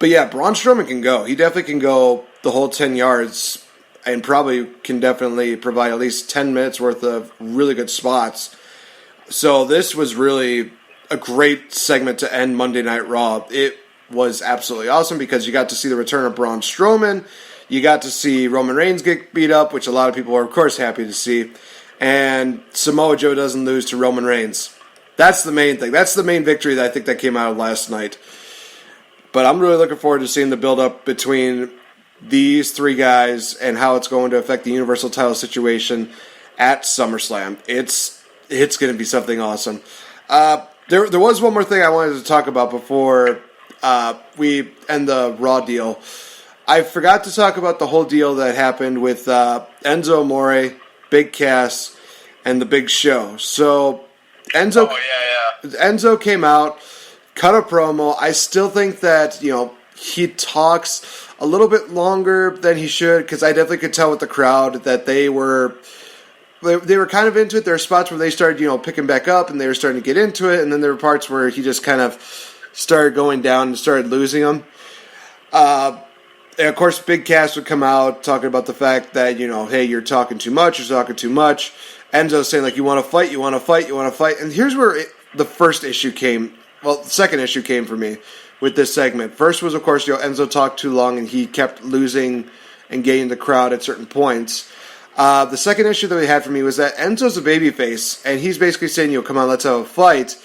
yeah, Braun Strowman can go. He definitely can go the whole 10 yards and probably can definitely provide at least 10 minutes worth of really good spots. So this was really a great segment to end Monday Night Raw. It was absolutely awesome because you got to see the return of Braun Strowman. You got to see Roman Reigns get beat up, which a lot of people are, of course, happy to see. And Samoa Joe doesn't lose to Roman Reigns. That's the main thing. That's the main victory that I think that came out of last night. But I'm really looking forward to seeing the build-up between these three guys and how it's going to affect the Universal title situation at SummerSlam. It's going to be something awesome. There was one more thing I wanted to talk about before we end the Raw deal. I forgot to talk about the whole deal that happened with Enzo Amore, Big Cass, and the Big Show. So Enzo came out, cut a promo. I still think that, he talks a little bit longer than he should, because I definitely could tell with the crowd that they were kind of into it. There were spots where they started, picking back up, and they were starting to get into it, and then there were parts where he just kind of started going down and started losing them. And of course, Big Cass would come out talking about the fact that, hey, you're talking too much, Enzo saying, you want to fight, you want to fight, you want to fight. And here's where the first issue came. Well, the second issue came for me with this segment. First was, of course, Enzo talked too long and he kept losing and getting the crowd at certain points. The second issue that we had for me was that Enzo's a babyface, and he's basically saying, come on, let's have a fight.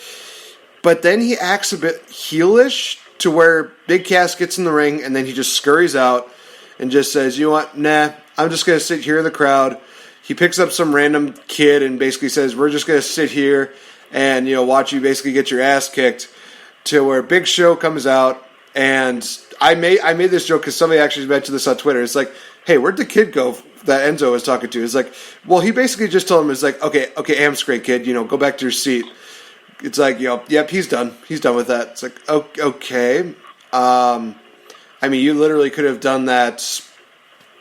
But then he acts a bit heelish to where Big Cass gets in the ring, and then he just scurries out and just says, you know what, nah, I'm just going to sit here in the crowd. He picks up some random kid and basically says, we're just going to sit here and, watch you basically get your ass kicked, to where Big Show comes out. And I made this joke because somebody actually mentioned this on Twitter. It's like, hey, where'd the kid go that Enzo was talking to? It's like, well, he basically just told him, it's like, okay, I'm straight, kid, go back to your seat. It's like, yep, he's done. He's done with that. It's like, okay. You literally could have done that,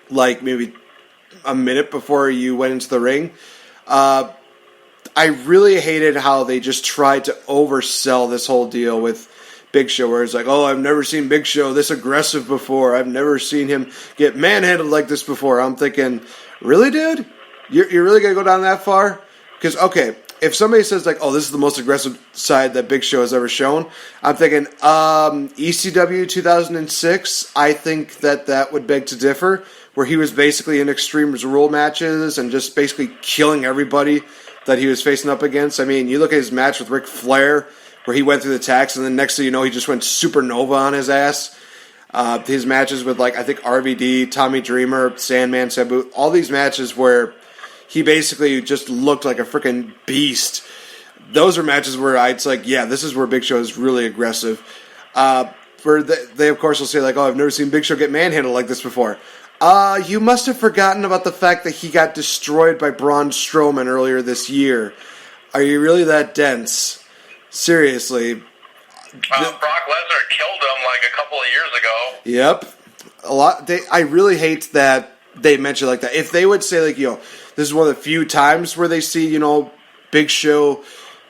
maybe a minute before you went into the ring. I really hated how they just tried to oversell this whole deal with Big Show, where it's like, oh, I've never seen Big Show this aggressive before. I've never seen him get manhandled like this before. I'm thinking, really, dude? You're really going to go down that far? Because, okay, if somebody says, oh, this is the most aggressive side that Big Show has ever shown, I'm thinking, ECW 2006, I think that would beg to differ, where he was basically in Extreme Rule matches and just basically killing everybody that he was facing up against. You look at his match with Ric Flair, where he went through the tax, and then next thing you know, he just went supernova on his ass. His matches with, I think RVD, Tommy Dreamer, Sandman, Sabu, all these matches where he basically just looked like a freaking beast. Those are matches where it's like, yeah, this is where Big Show is really aggressive. They, of course, will say, oh, I've never seen Big Show get manhandled like this before. You must have forgotten about the fact that he got destroyed by Braun Strowman earlier this year. Are you really that dense? Seriously. Brock Lesnar killed him a couple of years ago. Yep. I really hate that they mention like that. If they would say this is one of the few times where they see, Big Show,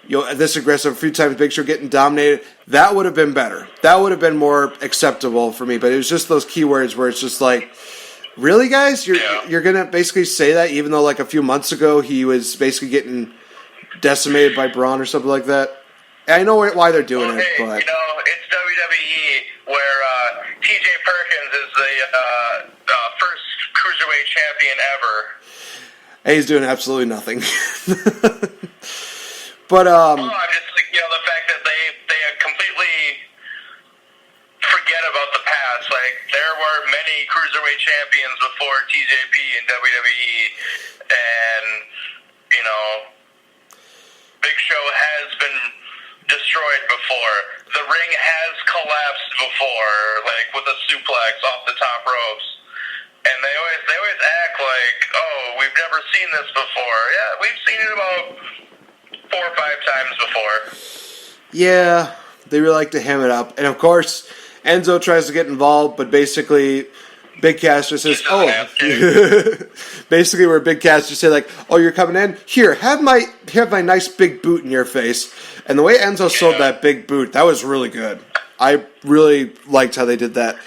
this aggressive, a few times Big Show getting dominated, that would have been better. That would have been more acceptable for me. But it was just those keywords where it's just like, really, guys? You're going to basically say that even though a few months ago he was basically getting decimated by Braun or something like that? I know why they're doing it, but... it's WWE where TJ Perkins is the first Cruiserweight champion ever. And he's doing absolutely nothing. But, I'm just the fact that they completely forget about the past. There were many Cruiserweight champions before TJP in WWE, and, Big Show has been destroyed before. The ring has collapsed before, with a suplex off the top ropes. And they always act like, oh, we've never seen this before. Yeah, we've seen it about 4 or 5 times before. Yeah, they really like to ham it up. And of course, Enzo tries to get involved, but basically Big Cass just says, Just basically where Big Cass just say like, oh, you're coming in? Here, have my nice big boot in your face. And the way Enzo sold that big boot, that was really good. I really liked how they did that.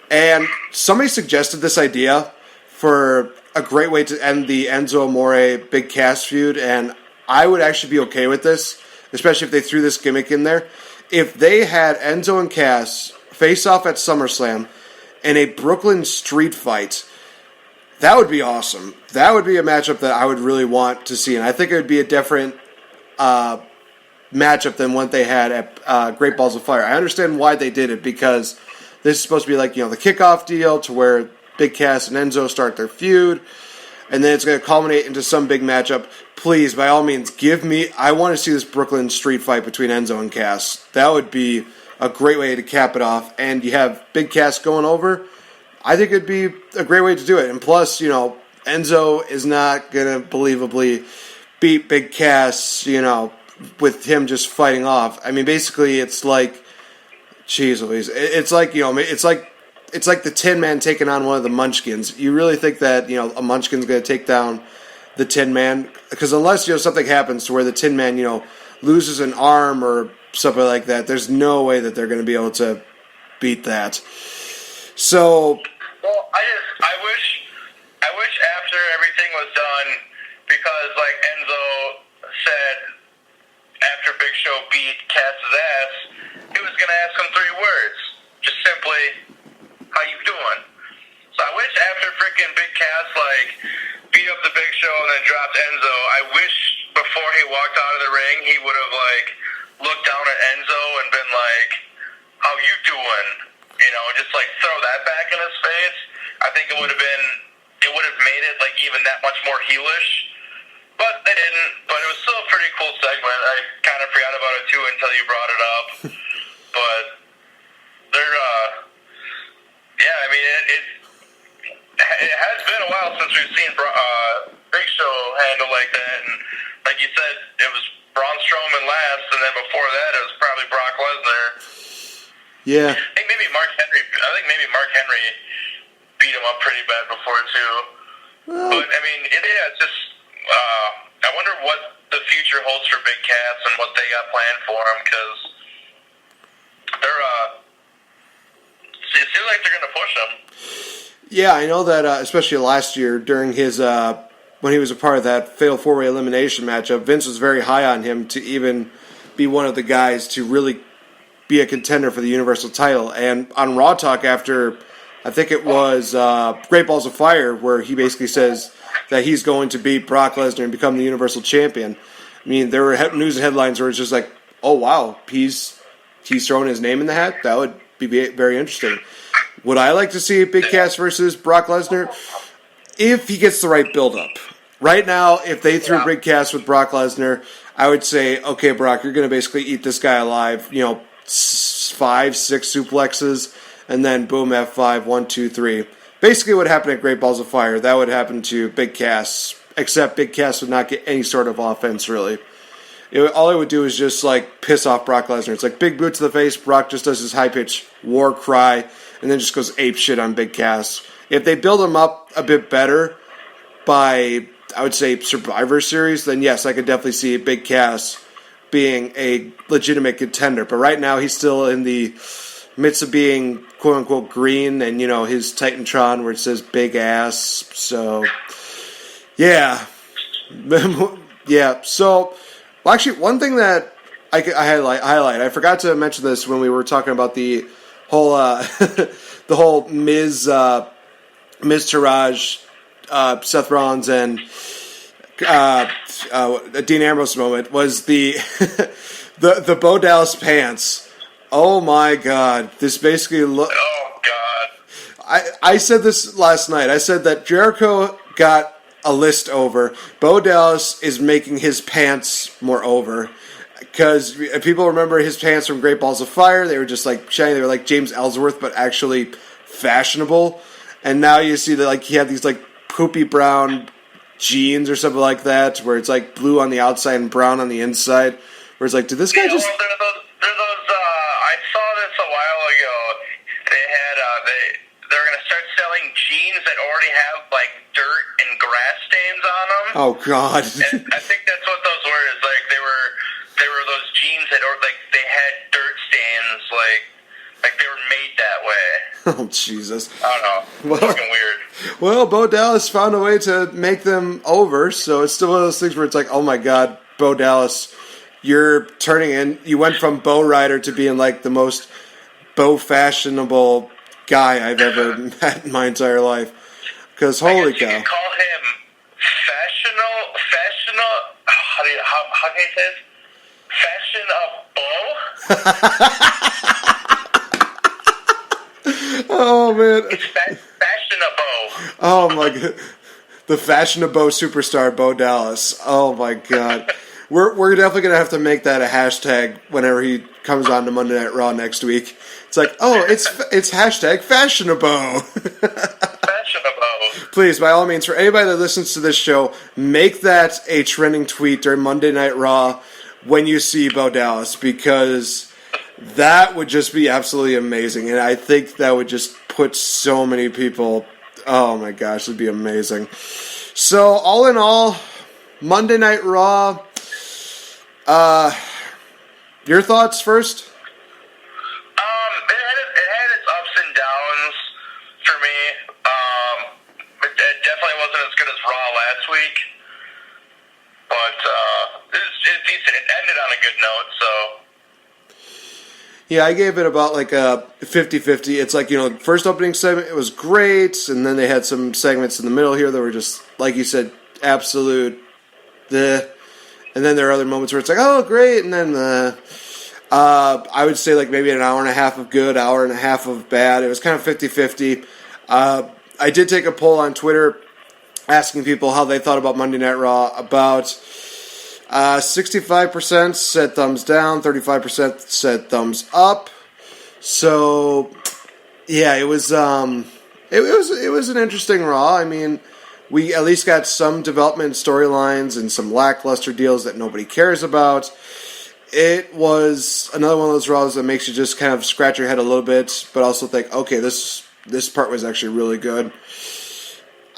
And somebody suggested this idea for a great way to end the Enzo Amore Big Cass feud, and I would actually be okay with this, especially if they threw this gimmick in there. If they had Enzo and Cass face off at SummerSlam in a Brooklyn street fight, that would be awesome. That would be a matchup that I would really want to see, and I think it would be a different matchup than what they had at Great Balls of Fire. I understand why they did it, because this is supposed to be like, the kickoff deal to where Big Cass and Enzo start their feud, and then it's going to culminate into some big matchup. Please, by all means, I want to see this Brooklyn street fight between Enzo and Cass. That would be a great way to cap it off, and you have Big Cass going over. I think it'd be a great way to do it, and plus, Enzo is not going to believably beat Big Cass, with him just fighting off. I mean, basically, it's like, jeez Louise, it's like, it's like the Tin Man taking on one of the Munchkins. You really think that, a Munchkin's going to take down the Tin Man? Because unless, something happens to where the Tin Man, loses an arm or something like that, there's no way that they're going to be able to beat that. So, well, I wish after everything was done, because like Enzo said, after Big Show beat Cass's ass, he was going to ask him 3 words. Just simply, how you doing? So I wish after freaking Big Cass, beat up the Big Show and then dropped Enzo, I wish before he walked out of the ring, he would have, looked down at Enzo and been like, how you doing? Just, throw that back in his face. I think it would have made it, even that much more heelish. But they didn't. But it was still a pretty cool segment. I kind of forgot about it, too, until you brought it up. But they're, it has been a while since we've seen Big Show handle like that. And like you said, it was Braun Strowman last, and then before that, it was probably Brock Lesnar. Yeah. I think maybe Mark Henry beat him up pretty bad before, too. Well, but, it's just, I wonder what the future holds for Big Cass and what they got planned for him, because they're, it seems like they're going to push him. Yeah, I know that, especially last year during his, when he was a part of that Fatal 4-Way Elimination matchup, Vince was very high on him to even be one of the guys to really be a contender for the Universal title. And on Raw Talk after, I think it was Great Balls of Fire, where he basically says that he's going to beat Brock Lesnar and become the Universal Champion. I mean, there were news and headlines where it's just like, oh wow, he's throwing his name in the hat? That would be very interesting. Would I like to see Big Cass versus Brock Lesnar? If he gets the right build-up. Right now, if they threw Big Cass with Brock Lesnar, I would say, okay, Brock, you're going to basically eat this guy alive. 5, 6 suplexes, and then boom, F5, 1, 2, 3. Basically what happened at Great Balls of Fire, that would happen to Big Cass, except Big Cass would not get any sort of offense, really. All it would do is just, piss off Brock Lesnar. It's like big boot to the face, Brock just does his high-pitched war cry, and then just goes ape shit on Big Cass. If they build him up a bit better by, I would say, Survivor Series, then yes, I could definitely see Big Cass being a legitimate contender. But right now, he's still in the midst of being quote-unquote green and, his Titantron where it says big ass. So, yeah. Yeah, so, well, actually, one thing that I highlight, I forgot to mention this when we were talking about the whole, the whole Miz Taraj, Seth Rollins, and Dean Ambrose moment was the the Bo Dallas pants. Oh my God! This basically Oh God! I said this last night. I said that Jericho got a list over. Bo Dallas is making his pants more over. Because people remember his pants from Great Balls of Fire. They were just shiny. They were like James Ellsworth, but actually fashionable. And now you see that he had these poopy brown jeans or something like that, where it's blue on the outside and brown on the inside. Where it's did this guy just? Well, they're those. I saw this a while ago. They had they were going to start selling already have like dirt and grass stains on them. Oh God! And I think that's what those were. Is like they were those jeans that, or like they had dirt stains, like they were made that way. Oh Jesus! I don't know. It's fucking weird. Well, Bo Dallas found a way to make them over, so it's still one of those things where it's like, oh my God, Bo Dallas, you're turning in. You went from Bo Rider to being like the most Bo fashionable guy I've ever met in my entire life. Because holy cow! You can call him fashionable. How can you say it? Fashionable. Oh man! Fashionable. Oh my God! The fashionable superstar Bo Dallas. Oh my God! We're definitely gonna have to make that a hashtag whenever he comes on to Monday Night Raw next week. It's like, oh, it's hashtag fashionable. Fashionable. Please, by all means, for anybody that listens to this show, make that a trending tweet during Monday Night Raw when you see Bo Dallas, because that would just be absolutely amazing. And I think that would just put so many people, oh my gosh, it would be amazing. So, all in all, Monday Night Raw, your thoughts first? It had its ups and downs for me. It definitely wasn't as good as Raw last week, but it's decent. It ended on a good note, so. Yeah, I gave it about like a 50-50. It's like, first opening segment, it was great, and then they had some segments in the middle here that were just, like you said, absolute bleh. And then there are other moments where it's like, oh, great, and then I would say like maybe an hour and a half of good, hour and a half of bad. It was kind of 50-50. I did take a poll on Twitter asking people how they thought about Monday Night Raw. About 65% said thumbs down, 35% said thumbs up. So yeah, it was an interesting Raw. I mean, we at least got some development storylines and some lackluster deals that nobody cares about. It was another one of those Raws that makes you just kind of scratch your head a little bit, but also think, okay, this part was actually really good.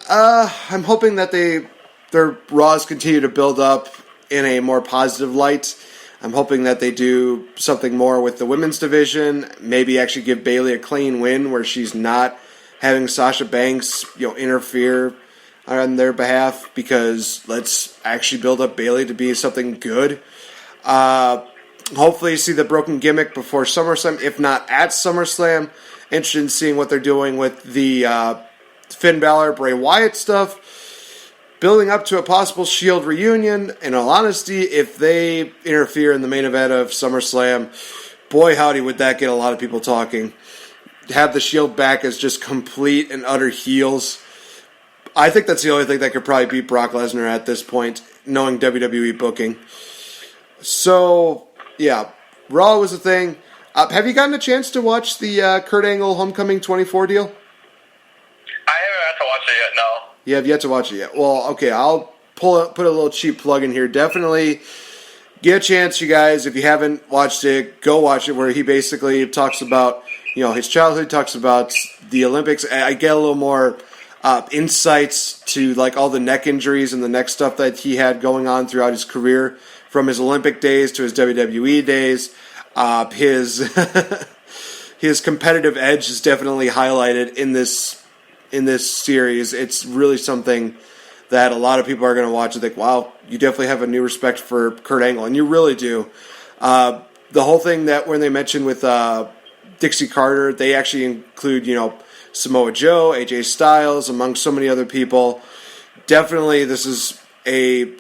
I'm hoping that their Raws continue to build up in a more positive light. I'm hoping that they do something more with the women's division, maybe actually give Bayley a clean win where she's not having Sasha Banks, interfere on their behalf, because let's actually build up Bayley to be something good. Hopefully see the broken gimmick before SummerSlam, if not at SummerSlam. Interested in seeing what they're doing with the Finn Balor, Bray Wyatt stuff. Building up to a possible Shield reunion. In all honesty, if they interfere in the main event of SummerSlam, boy howdy would that get a lot of people talking. Have the Shield back as just complete and utter heels. I think that's the only thing that could probably beat Brock Lesnar at this point, knowing WWE booking. So, yeah, Raw was a thing. Have you gotten a chance to watch the Kurt Angle Homecoming 24 deal? I haven't had to watch it yet, no. You have yet to watch it yet. Well, okay, I'll put a little cheap plug in here. Definitely get a chance, you guys. If you haven't watched it, go watch it, where he basically talks about, his childhood, talks about the Olympics. I get a little more insights to like all the neck injuries and the neck stuff that he had going on throughout his career, from his Olympic days to his WWE days. His competitive edge is definitely highlighted in this series. It's really something that a lot of people are going to watch and think, wow, you definitely have a new respect for Kurt Angle, and you really do. The whole thing that when they mentioned with Dixie Carter, they actually include, Samoa Joe, AJ Styles, among so many other people. Definitely, this is a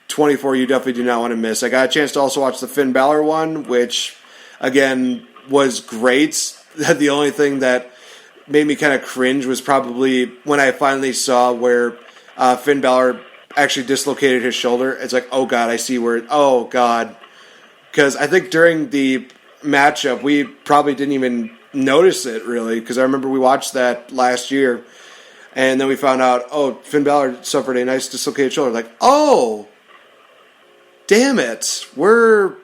24 you definitely do not want to miss. I got a chance to also watch the Finn Balor one, which, again, was great. The only thing that made me kind of cringe was probably when I finally saw where Finn Balor actually dislocated his shoulder. It's like, oh, God, I see where... Oh, God. Because I think during the matchup, we probably didn't even notice it, really, because I remember we watched that last year, and then we found out, oh, Finn Balor suffered a nice dislocated shoulder. Like, oh, damn it. Wow.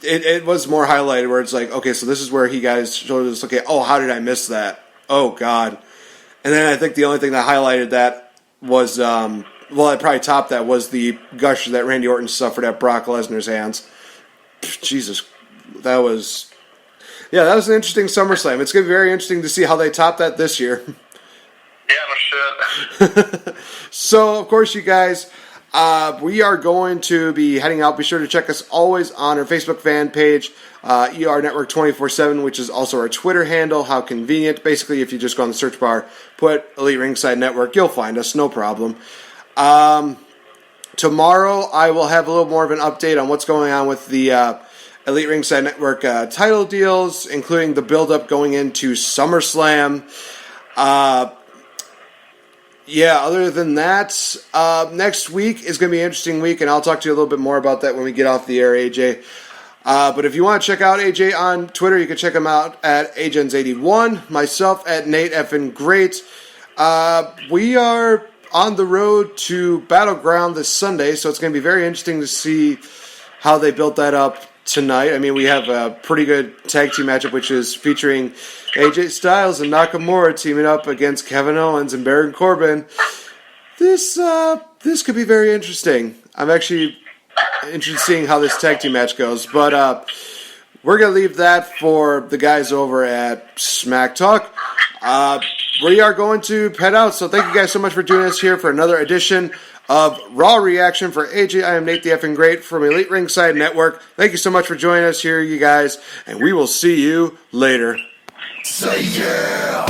It was more highlighted where it's like, okay, so this is where he got his shoulder dislocated. Oh, how did I miss that? Oh, God. And then I think the only thing that highlighted that was, it probably topped that, was the gush that Randy Orton suffered at Brock Lesnar's hands. Jesus, that was an interesting SummerSlam. It's going to be very interesting to see how they top that this year. Yeah, no shit. So, of course, you guys, we are going to be heading out. Be sure to check us always on our Facebook fan page, ER Network 24/7, which is also our Twitter handle. How convenient. Basically, if you just go on the search bar, put Elite Ringside Network, you'll find us, no problem. Tomorrow, I will have a little more of an update on what's going on with the Elite Ringside Network title deals, including the build-up going into SummerSlam. Other than that, next week is going to be an interesting week, and I'll talk to you a little bit more about that when we get off the air, AJ. But if you want to check out AJ on Twitter, you can check him out at Agens81, myself at Nate Effin Great. We are on the road to Battleground this Sunday, so it's going to be very interesting to see how they built that up tonight. I mean, we have a pretty good tag team matchup, which is featuring AJ Styles and Nakamura teaming up against Kevin Owens and Baron Corbin. This could be very interesting. I'm actually interested in seeing how this tag team match goes, but we're going to leave that for the guys over at Smack Talk. We are going to head out, so thank you guys so much for joining us here for another edition of Raw Reaction. For AJ, I am Nate the Effing Great from Elite Ringside Network. Thank you so much for joining us here, you guys, and we will see you later. Say yeah!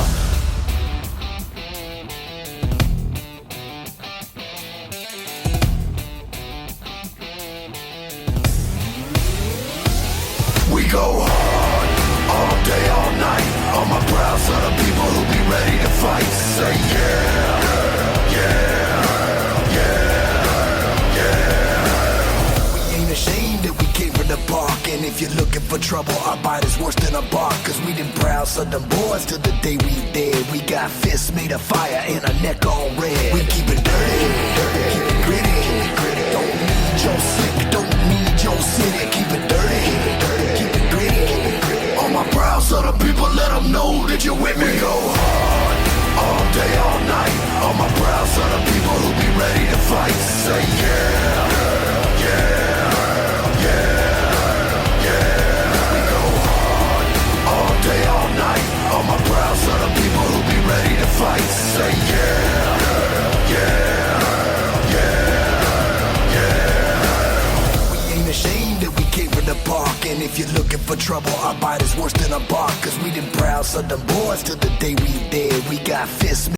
We go hard, all day, all night. On my brow, son of people who be ready to fight. Say yeah, yeah, yeah, yeah. We ain't ashamed that we came from the park. And if you're looking for trouble, our bite is worse than a bark. Cause we done proud son them boys till the day we dead. We got fists made of fire and a neck all red. We keep it dirty, keep it gritty. Don't need your slick, don't need your city. Keep it dirty, keep it gritty. On my brow, so the people let them know that you're with me. We go hard, all day, all night. On my brow, so the people who be ready to fight. Say yeah, yeah, yeah, yeah. We go hard, all day, all night. On my brow, so the people who be ready to fight. Say yeah, yeah, yeah, yeah. We ain't ashamed that we came from the park. And if you're looking for trouble, our bite is worse than a bark. Cause we done proud son them boys till the day we dead. We got fists.